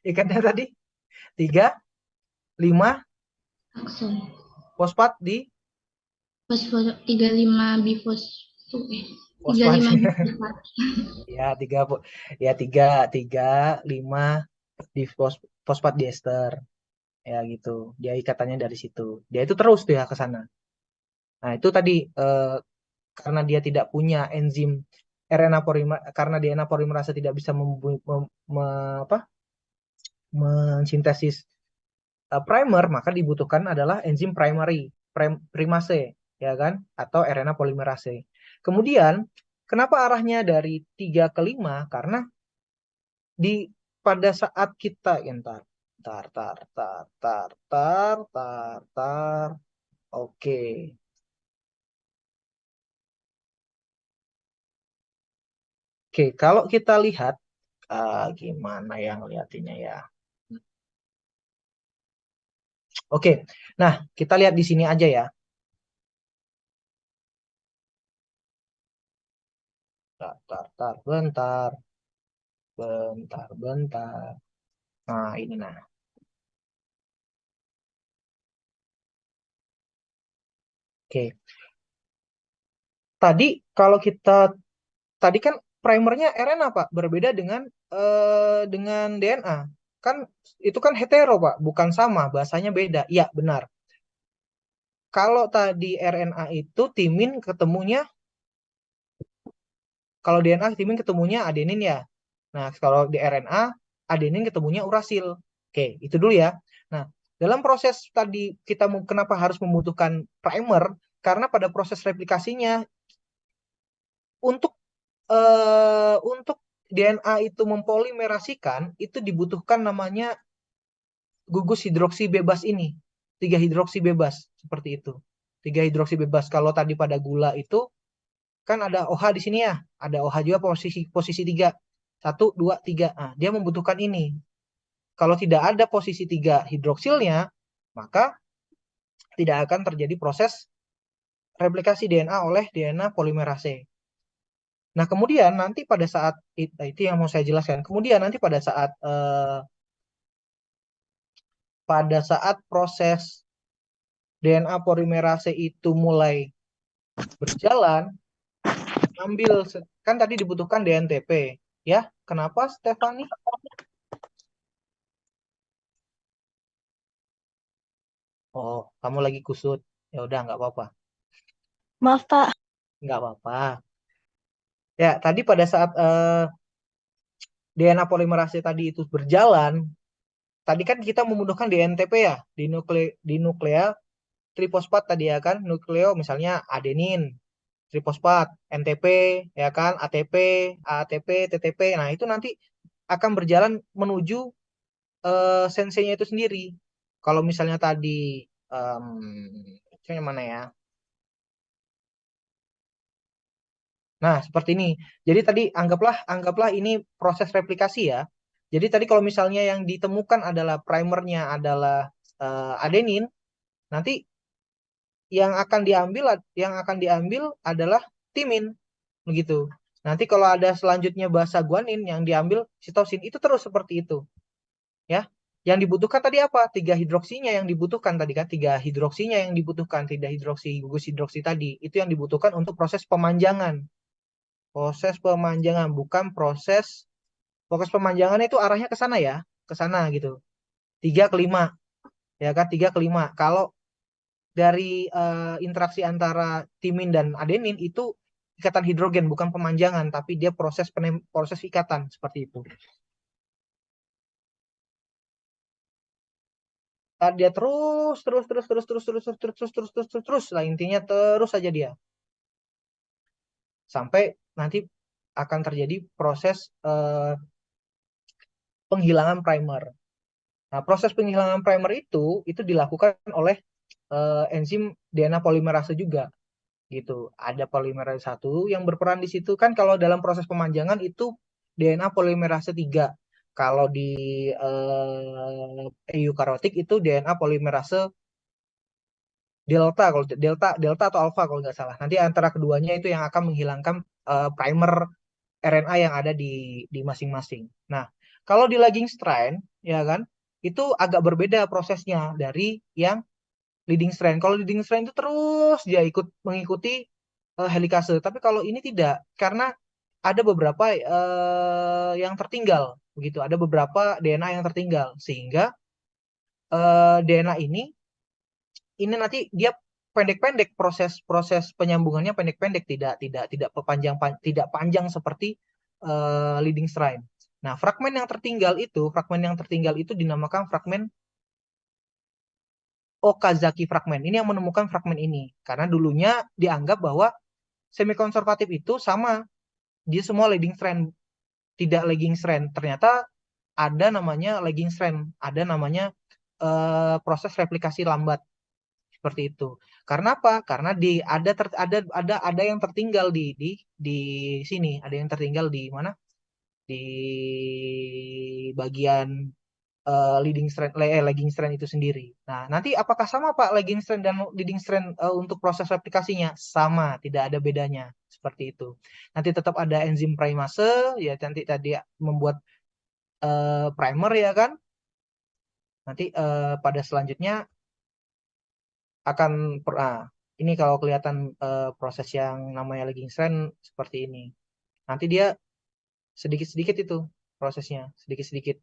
Ikatannya tadi 3, 5 Aksen. fosfat di Fosfor 35 bifos. fosfat. 35 bifosfat. Ya, 5 di fosfat diester. Ya gitu. Dia ikatannya dari situ. Dia itu terus tuh ya ke sana. Nah, itu tadi karena dia tidak punya enzim RNA polimerase, karena DNA polimerase tidak bisa mensintesis primer, maka dibutuhkan adalah enzim primase, ya kan? Atau RNA polimerase. Kemudian, kenapa arahnya dari 3 ke 5? Karena pada saat kita Oke. Oke, kalau kita lihat gimana yang lihatnya ya. Oke, nah kita lihat di sini aja ya. Bentar. Nah, ini nah. Oke. Tadi kan primernya RNA, Pak, berbeda dengan DNA. Kan itu kan hetero, Pak, bukan sama, bahasanya beda. Iya, benar. Kalau tadi RNA itu kalau DNA timin ketemunya adenin ya. Nah, kalau di RNA adenin ketemunya urasil. Oke, itu dulu ya. Nah, dalam proses tadi kita kenapa harus membutuhkan primer? Karena pada proses replikasinya untuk DNA itu mempolimerasikan itu dibutuhkan namanya gugus hidroksi bebas ini. 3 hidroksi bebas seperti itu. 3 hidroksi bebas. Kalau tadi pada gula itu kan ada OH di sini ya. Ada OH juga posisi 3. 1, 2, 3. Nah, dia membutuhkan ini. Kalau tidak ada posisi 3 hidroksilnya, maka tidak akan terjadi proses replikasi DNA oleh DNA polimerase. Nah, kemudian nanti pada saat itu yang mau saya jelaskan. Kemudian nanti pada saat proses DNA polimerase itu mulai berjalan, ambil kan tadi dibutuhkan DNTP, ya. Kenapa, Stefani? Oh, kamu lagi kusut. Ya udah, nggak apa-apa. Maaf, Pak. Nggak apa-apa. Ya, tadi pada saat DNA polimerase tadi itu berjalan, tadi kan kita membutuhkan DNTP ya, di nuklea trifosfat tadi ya kan, nukleo misalnya adenin, trifosfat, NTP, ya kan, ATP, ATP, TTP. Nah, itu nanti akan berjalan menuju senseinya itu sendiri. Kalau misalnya tadi, yang mana ya? Nah, seperti ini. Jadi tadi anggaplah ini proses replikasi ya. Jadi tadi kalau misalnya yang ditemukan adalah primernya adalah adenin, nanti yang akan diambil adalah timin, begitu. Nanti kalau ada selanjutnya basa guanin yang diambil sitosin, itu terus seperti itu, ya. Yang dibutuhkan tadi apa? 3 hidroksinya yang dibutuhkan tadi kan, 3 hidroksinya yang dibutuhkan, 3 hidroksi gugus hidroksi tadi, itu yang dibutuhkan untuk proses pemanjangan. Proses pemanjangan, bukan proses pemanjangan itu arahnya ke sana ya, ke sana gitu. 3 ke 5, ya kan, 3 ke 5. Kalau dari interaksi antara timin dan adenin itu ikatan hidrogen, bukan pemanjangan, tapi dia proses ikatan seperti itu. Dia terus lah, intinya terus saja dia sampai nanti akan terjadi proses penghilangan primer. Nah, proses penghilangan primer itu dilakukan oleh enzim DNA polimerase juga gitu. Ada polimerase 1 yang berperan di situ kan. Kalau dalam proses pemanjangan itu DNA polimerase 3. Kalau di eukariotik itu DNA polimerase delta, kalau delta atau alfa kalau nggak salah. Nanti antara keduanya itu yang akan menghilangkan primer RNA yang ada di masing-masing. Nah, kalau di lagging strand ya kan, itu agak berbeda prosesnya dari yang leading strand. Kalau leading strand itu terus dia mengikuti helikase, tapi kalau ini tidak, karena ada beberapa yang tertinggal begitu, ada beberapa DNA yang tertinggal, sehingga DNA ini nanti dia pendek-pendek, proses penyambungannya pendek-pendek, tidak panjang seperti leading strand. Nah, fragmen yang tertinggal itu dinamakan fragmen Okazaki fragmen. Ini yang menemukan fragmen ini karena dulunya dianggap bahwa semi konservatif itu sama, dia semua leading strand, tidak lagging strand. Ternyata ada namanya lagging strand, ada namanya proses replikasi lambat seperti itu. Karena apa? Karena ada yang tertinggal di sini, ada yang tertinggal di mana? Di bagian lagging strand itu sendiri. Nah, nanti apakah sama Pak lagging strand dan leading strand untuk proses replikasinya? Sama, tidak ada bedanya seperti itu. Nanti tetap ada enzim primase ya, nanti tadi membuat primer ya kan. Nanti pada selanjutnya akan ini kalau kelihatan proses yang namanya lagging strand seperti ini. Nanti dia sedikit-sedikit itu prosesnya, sedikit-sedikit.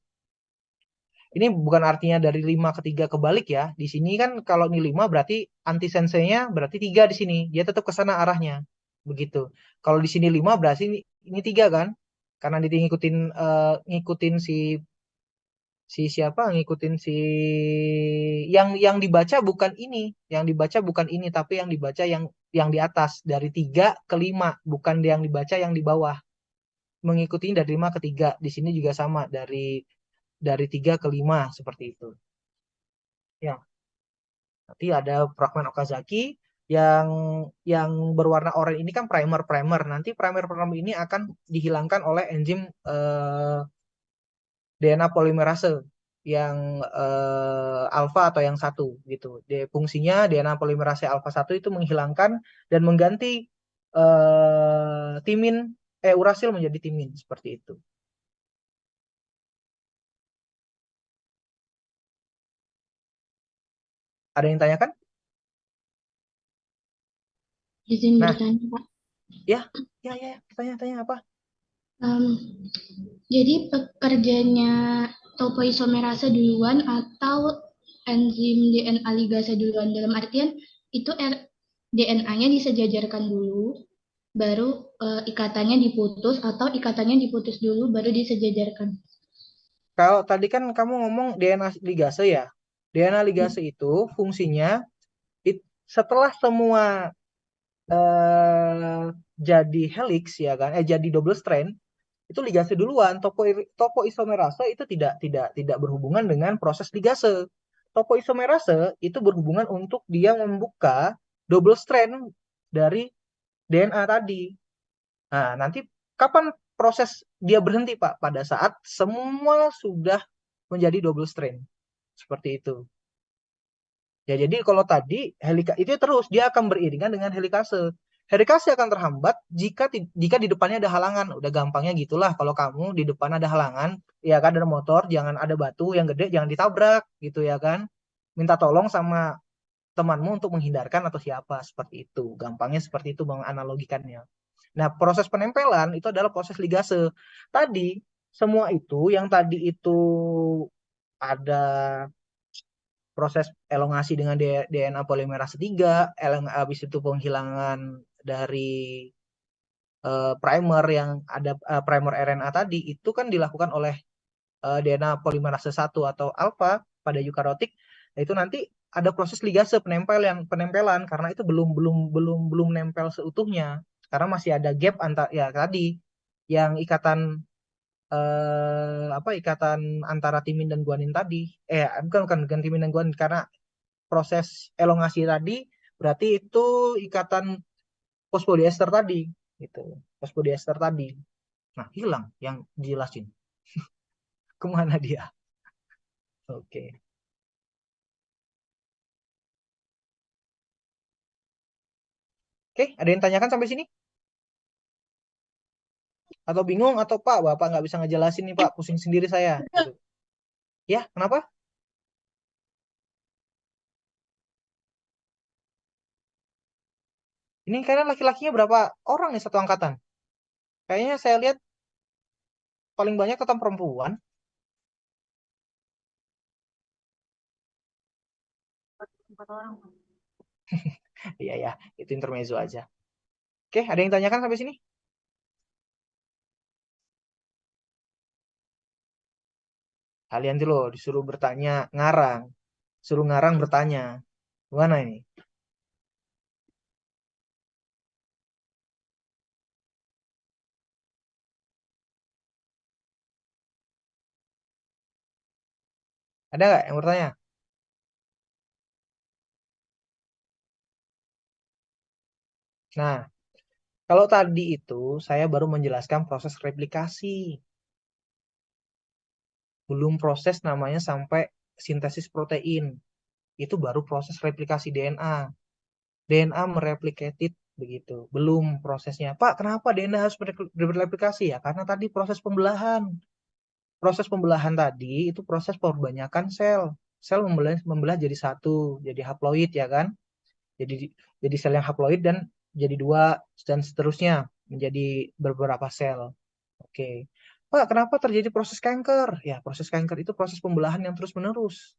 Ini bukan artinya dari 5 ke 3 kebalik ya. Di sini kan kalau ini 5 berarti antisensenya berarti 3 di sini. Dia tetap ke sana arahnya. Begitu. Kalau di sini 5 berarti ini 3 kan? Karena dia ngikutin si siapa? Ngikutin si yang dibaca bukan ini. Yang dibaca bukan ini, tapi yang dibaca yang di atas dari 3 ke 5, bukan yang dibaca yang di bawah. Mengikuti dari 5 ke 3. Di sini juga sama dari 3 ke 5 seperti itu. Ya. Nanti ada fragmen Okazaki yang yang berwarna oranye ini kan primer. Nanti primer ini akan dihilangkan oleh enzim DNA polimerase yang alfa atau yang 1 gitu. Fungsinya DNA polimerase alfa 1 itu menghilangkan dan mengganti timin urasil menjadi timin seperti itu. Ada yang tanyakan? Izin Nah, bertanya, Pak. ya, tanya apa? Jadi pekerjanya topoisomerase duluan atau enzim DNA ligase duluan, dalam artian itu DNA-nya disejajarkan dulu, baru ikatannya diputus, atau ikatannya diputus dulu baru disejajarkan. Kalau tadi kan kamu ngomong DNA ligase ya. DNA ligase itu fungsinya setelah semua jadi helix ya kan, jadi double strand, itu ligase duluan. Topoisomerase itu tidak berhubungan dengan proses ligase. Topoisomerase itu berhubungan untuk dia membuka double strand dari DNA tadi. Nah, nanti kapan proses dia berhenti, Pak? Pada saat semua sudah menjadi double strand. Seperti itu. Ya, jadi kalau tadi itu terus dia akan beriringan dengan helikase. Helikase akan terhambat jika di depannya ada halangan. Udah gampangnya gitulah. Kalau kamu di depan ada halangan, ya kan ada motor, jangan ada batu yang gede, jangan ditabrak gitu ya kan. Minta tolong sama temanmu untuk menghindarkan atau siapa, seperti itu. Gampangnya seperti itu Bang analogikannya. Nah, proses penempelan itu adalah proses ligase. Tadi semua itu yang tadi itu ada proses elongasi dengan DNA polimerase 3, habis itu penghilangan dari primer yang ada primer RNA tadi, itu kan dilakukan oleh DNA polimerase 1 atau alfa pada eukariotik. Itu nanti ada proses ligase penempelan karena itu belum nempel seutuhnya karena masih ada gap ya tadi yang ikatan ikatan antara timin dan guanin tadi. Bukan timin dan guanin karena proses elongasi tadi berarti itu ikatan fosfodiester tadi gitu. Fosfodiester tadi. Nah, hilang yang dijelasin. Kemana dia? Oke. Oke, ada yang tanyakan sampai sini? Atau bingung atau Pak, Bapak nggak bisa ngejelasin nih Pak, pusing sendiri saya. Gitu. Ya, kenapa? Ini kayaknya laki-lakinya berapa orang nih satu angkatan? Kayaknya saya lihat paling banyak tetap perempuan. Empat orang. Iya ya, itu intermezzo aja. Oke, ada yang tanyakan sampai sini? Kalian tuh loh disuruh bertanya ngarang, suruh ngarang bertanya. Gimana ini? Ada nggak yang bertanya? Nah, kalau tadi itu saya baru menjelaskan proses replikasi. Belum proses namanya sampai sintesis protein. Itu baru proses replikasi DNA. DNA mereplicated begitu. Belum prosesnya. Pak, kenapa DNA harus bereplikasi ya? Karena tadi proses pembelahan. Proses pembelahan tadi itu proses perbanyakan sel. Sel membelah jadi satu, jadi haploid ya kan? Jadi sel yang haploid dan jadi dua dan seterusnya menjadi beberapa sel. Oke. Pak, kenapa terjadi proses kanker? Ya, proses kanker itu proses pembelahan yang terus-menerus.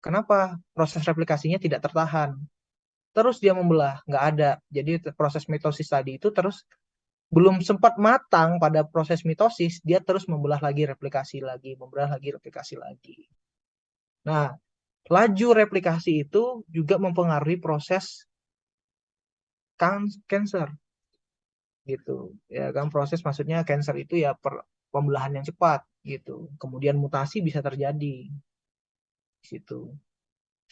Kenapa? Proses replikasinya tidak tertahan. Terus dia membelah, nggak ada. Jadi proses mitosis tadi itu terus belum sempat matang pada proses mitosis, dia terus membelah lagi, replikasi lagi, membelah lagi, replikasi lagi. Nah, laju replikasi itu juga mempengaruhi proses cancer gitu ya kan, proses maksudnya cancer itu ya pembelahan yang cepat gitu, kemudian mutasi bisa terjadi di situ.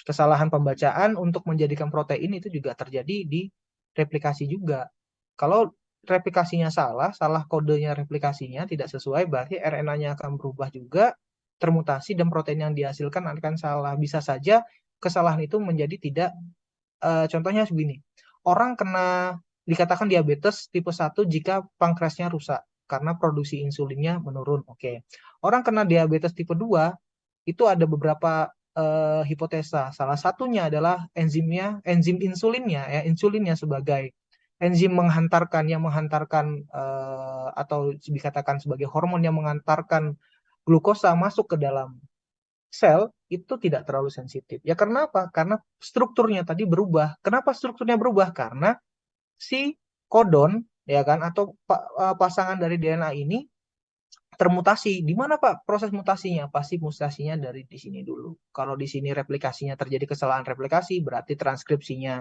Kesalahan pembacaan untuk menjadikan protein itu juga terjadi di replikasi juga. Kalau replikasinya salah kodenya replikasinya tidak sesuai, berarti RNA-nya akan berubah juga, termutasi dan protein yang dihasilkan akan salah. Bisa saja kesalahan itu menjadi tidak, contohnya begini, orang dikatakan diabetes tipe 1 jika pankreasnya rusak karena produksi insulinnya menurun. Oke. Orang kena diabetes tipe 2 itu ada beberapa hipotesa. Salah satunya adalah enzim insulinnya ya, insulinnya sebagai enzim yang menghantarkan atau dikatakan sebagai hormon yang mengantarkan glukosa masuk ke dalam sel itu tidak terlalu sensitif. Ya karena apa? Karena strukturnya tadi berubah. Kenapa strukturnya berubah? Karena si kodon ya kan atau pasangan dari DNA ini termutasi. Di mana Pak proses mutasinya? Pasti mutasinya dari di sini dulu. Kalau di sini replikasinya terjadi kesalahan replikasi, berarti transkripsinya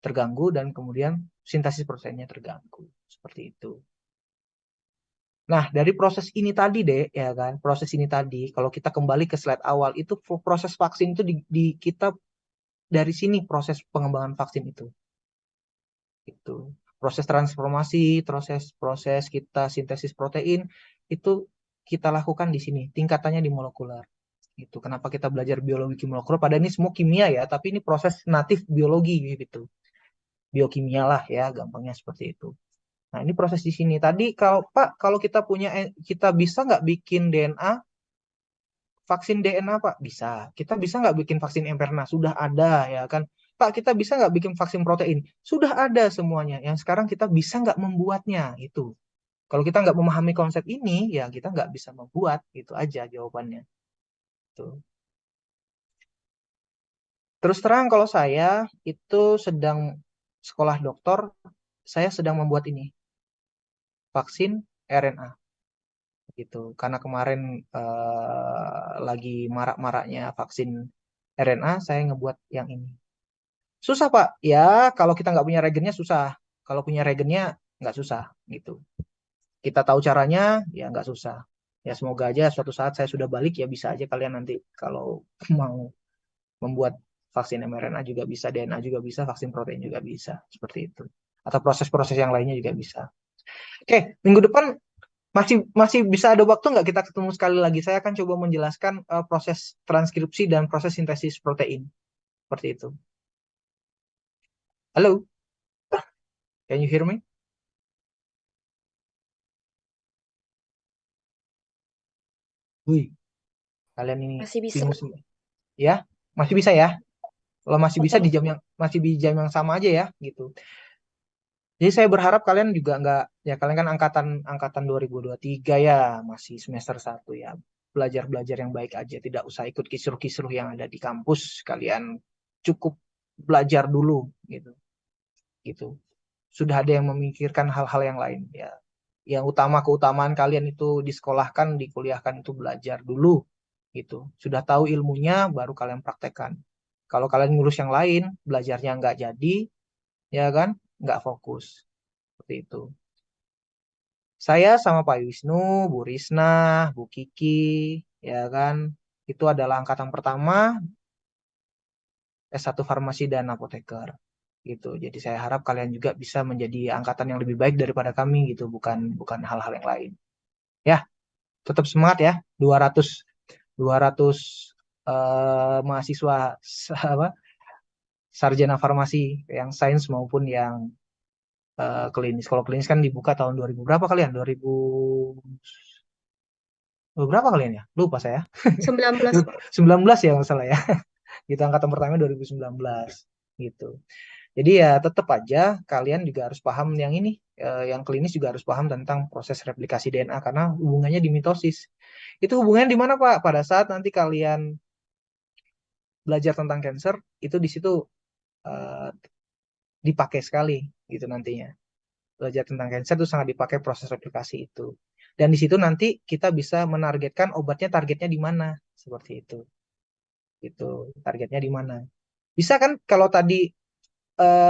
terganggu dan kemudian sintesis proteinnya terganggu. Seperti itu. Nah, dari proses ini tadi deh, ya kan, proses ini tadi, kalau kita kembali ke slide awal, itu proses vaksin itu kita dari sini proses pengembangan vaksin itu. Itu proses transformasi, proses kita sintesis protein itu kita lakukan di sini, tingkatannya di molekuler. Itu kenapa kita belajar biologi molekuler? Padahal ini semua kimia ya, tapi ini proses natif biologi gitu, biokimia lah ya, gampangnya seperti itu. Nah, ini proses di sini. Tadi kalau kita bisa nggak bikin DNA, vaksin DNA, Pak? Bisa. Kita bisa nggak bikin vaksin mRNA? Sudah ada, ya kan? Pak, kita bisa nggak bikin vaksin protein? Sudah ada semuanya. Yang sekarang kita bisa nggak membuatnya, itu. Kalau kita nggak memahami konsep ini, ya kita nggak bisa membuat. Itu aja jawabannya. Tuh. Terus terang, kalau saya itu sedang sekolah doktor, saya sedang membuat ini. Vaksin RNA. Gitu. Karena kemarin lagi marak-maraknya vaksin RNA, saya ngebuat yang ini. Susah Pak, ya kalau kita nggak punya regennya susah. Kalau punya regennya nggak susah gitu. Kita tahu caranya, ya nggak susah. Ya semoga aja suatu saat saya sudah balik ya bisa aja kalian nanti kalau mau membuat vaksin mRNA juga bisa, DNA juga bisa, vaksin protein juga bisa seperti itu. Atau proses-proses yang lainnya juga bisa. Oke, minggu depan masih bisa ada waktu nggak kita ketemu sekali lagi? Saya akan coba menjelaskan proses transkripsi dan proses sintesis protein. Seperti itu. Halo? Can you hear me? Wih, kalian ini Masih bisa. bingung semua. Ya, masih bisa ya? Kalau masih bisa di jam yang sama aja ya, gitu. Jadi saya berharap kalian juga nggak, ya kalian kan angkatan 2023 ya, masih semester 1 ya. Belajar-belajar yang baik aja, tidak usah ikut kisruh-kisruh yang ada di kampus. Kalian cukup belajar dulu gitu. Gitu. Sudah ada yang memikirkan hal-hal yang lain ya. Yang keutamaan kalian itu disekolahkan, dikuliahkan itu belajar dulu gitu. Sudah tahu ilmunya baru kalian praktekkan. Kalau kalian ngurus yang lain, belajarnya nggak jadi, ya kan? Nggak fokus. Seperti itu. Saya sama Pak Wisnu, Bu Risna, Bu Kiki, ya kan? Itu adalah angkatan pertama S1 Farmasi dan Apoteker. Gitu. Jadi saya harap kalian juga bisa menjadi angkatan yang lebih baik daripada kami gitu, bukan hal-hal yang lain. Ya, tetap semangat ya. 200 mahasiswa apa? Sarjana farmasi yang sains maupun yang klinis. Kalau klinis kan dibuka tahun 2000 berapa kalian? 2000 berapa kalian ya? Lupa saya. 19, Pak. 19 ya masalah ya. Gitu angkatan pertama 2019 gitu. Jadi ya tetap aja kalian juga harus paham yang ini, yang klinis juga harus paham tentang proses replikasi DNA karena hubungannya di mitosis. Itu hubungannya di mana Pak? Pada saat nanti kalian belajar tentang cancer, itu di situ dipakai sekali gitu nantinya. Belajar tentang cancer itu sangat dipakai proses replikasi itu. Dan di situ nanti kita bisa menargetkan obatnya targetnya di mana, seperti itu. Gitu, targetnya di mana. Bisa kan kalau tadi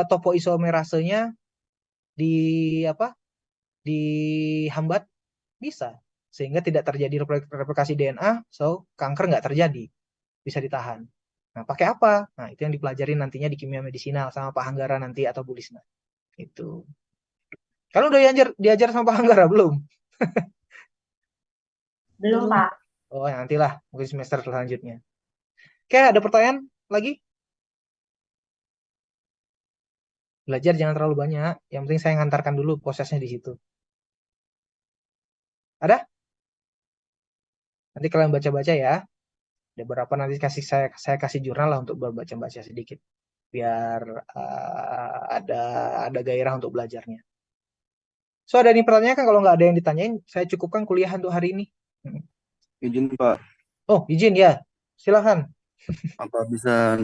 topoisomerasenya di apa? Dihambat bisa sehingga tidak terjadi replikasi DNA, so kanker nggak terjadi, bisa ditahan. Nah, pakai apa? Nah, itu yang dipelajari nantinya di kimia medisinal sama Pak Hanggara nanti atau Bu Lisna. Itu. Kalau udah diajar sama Pak Hanggara belum? Belum, Pak. Oh, ya nantilah mungkin semester selanjutnya. Oke, ada pertanyaan lagi? Belajar jangan terlalu banyak. Yang penting saya ngantarkan dulu prosesnya di situ. Ada? Nanti kalian baca-baca ya. Ada beberapa nanti saya kasih jurnal lah untuk baca-baca sedikit biar ada gairah untuk belajarnya. So, ada yang pertanyaan kan? Kalau nggak ada yang ditanyain, saya cukupkan kuliah untuk hari ini. Izin Pak, Oh, izin ya. Silakan. apa bisa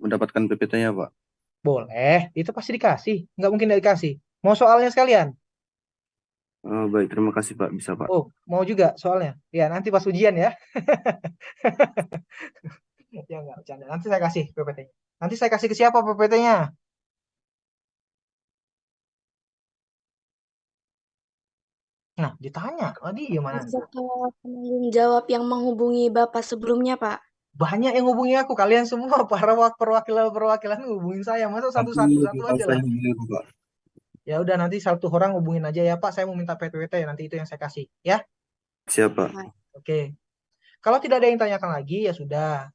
mendapatkan PPT-nya Pak? Boleh, itu pasti dikasih. Nggak mungkin nggak dikasih. Mau soalnya sekalian? Oh, baik, terima kasih Pak, bisa Pak. Oh, mau juga soalnya? Ya, nanti pas ujian ya. Ya, nggak bercanda. Nanti saya kasih PPT-nya. Nanti saya kasih ke siapa PPT-nya? Nah, ditanya. Tadi gimana? Bisa ke penanggung jawab yang menghubungi Bapak sebelumnya, Pak. Banyak yang hubungi aku. Kalian semua para perwakilan hubungin saya. Masa satu-satu Tapi satu kalau aja saya lah. hubungi aku, Pak. Ya udah, nanti satu orang hubungin aja ya Pak. Saya mau minta PPT, nanti itu yang saya kasih. Ya, Siapa? oke. Kalau tidak ada yang tanyakan lagi, ya sudah.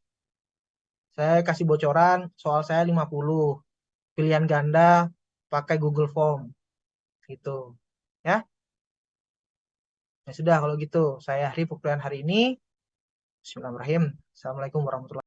Saya kasih bocoran, soal saya 50. Pilihan ganda pakai Google Form. Gitu. Ya, ya sudah kalau gitu. Saya akhiri perkuliahan hari ini. Bismillahirrahmanirrahim. Assalamualaikum warahmatullahi wabarakatuh.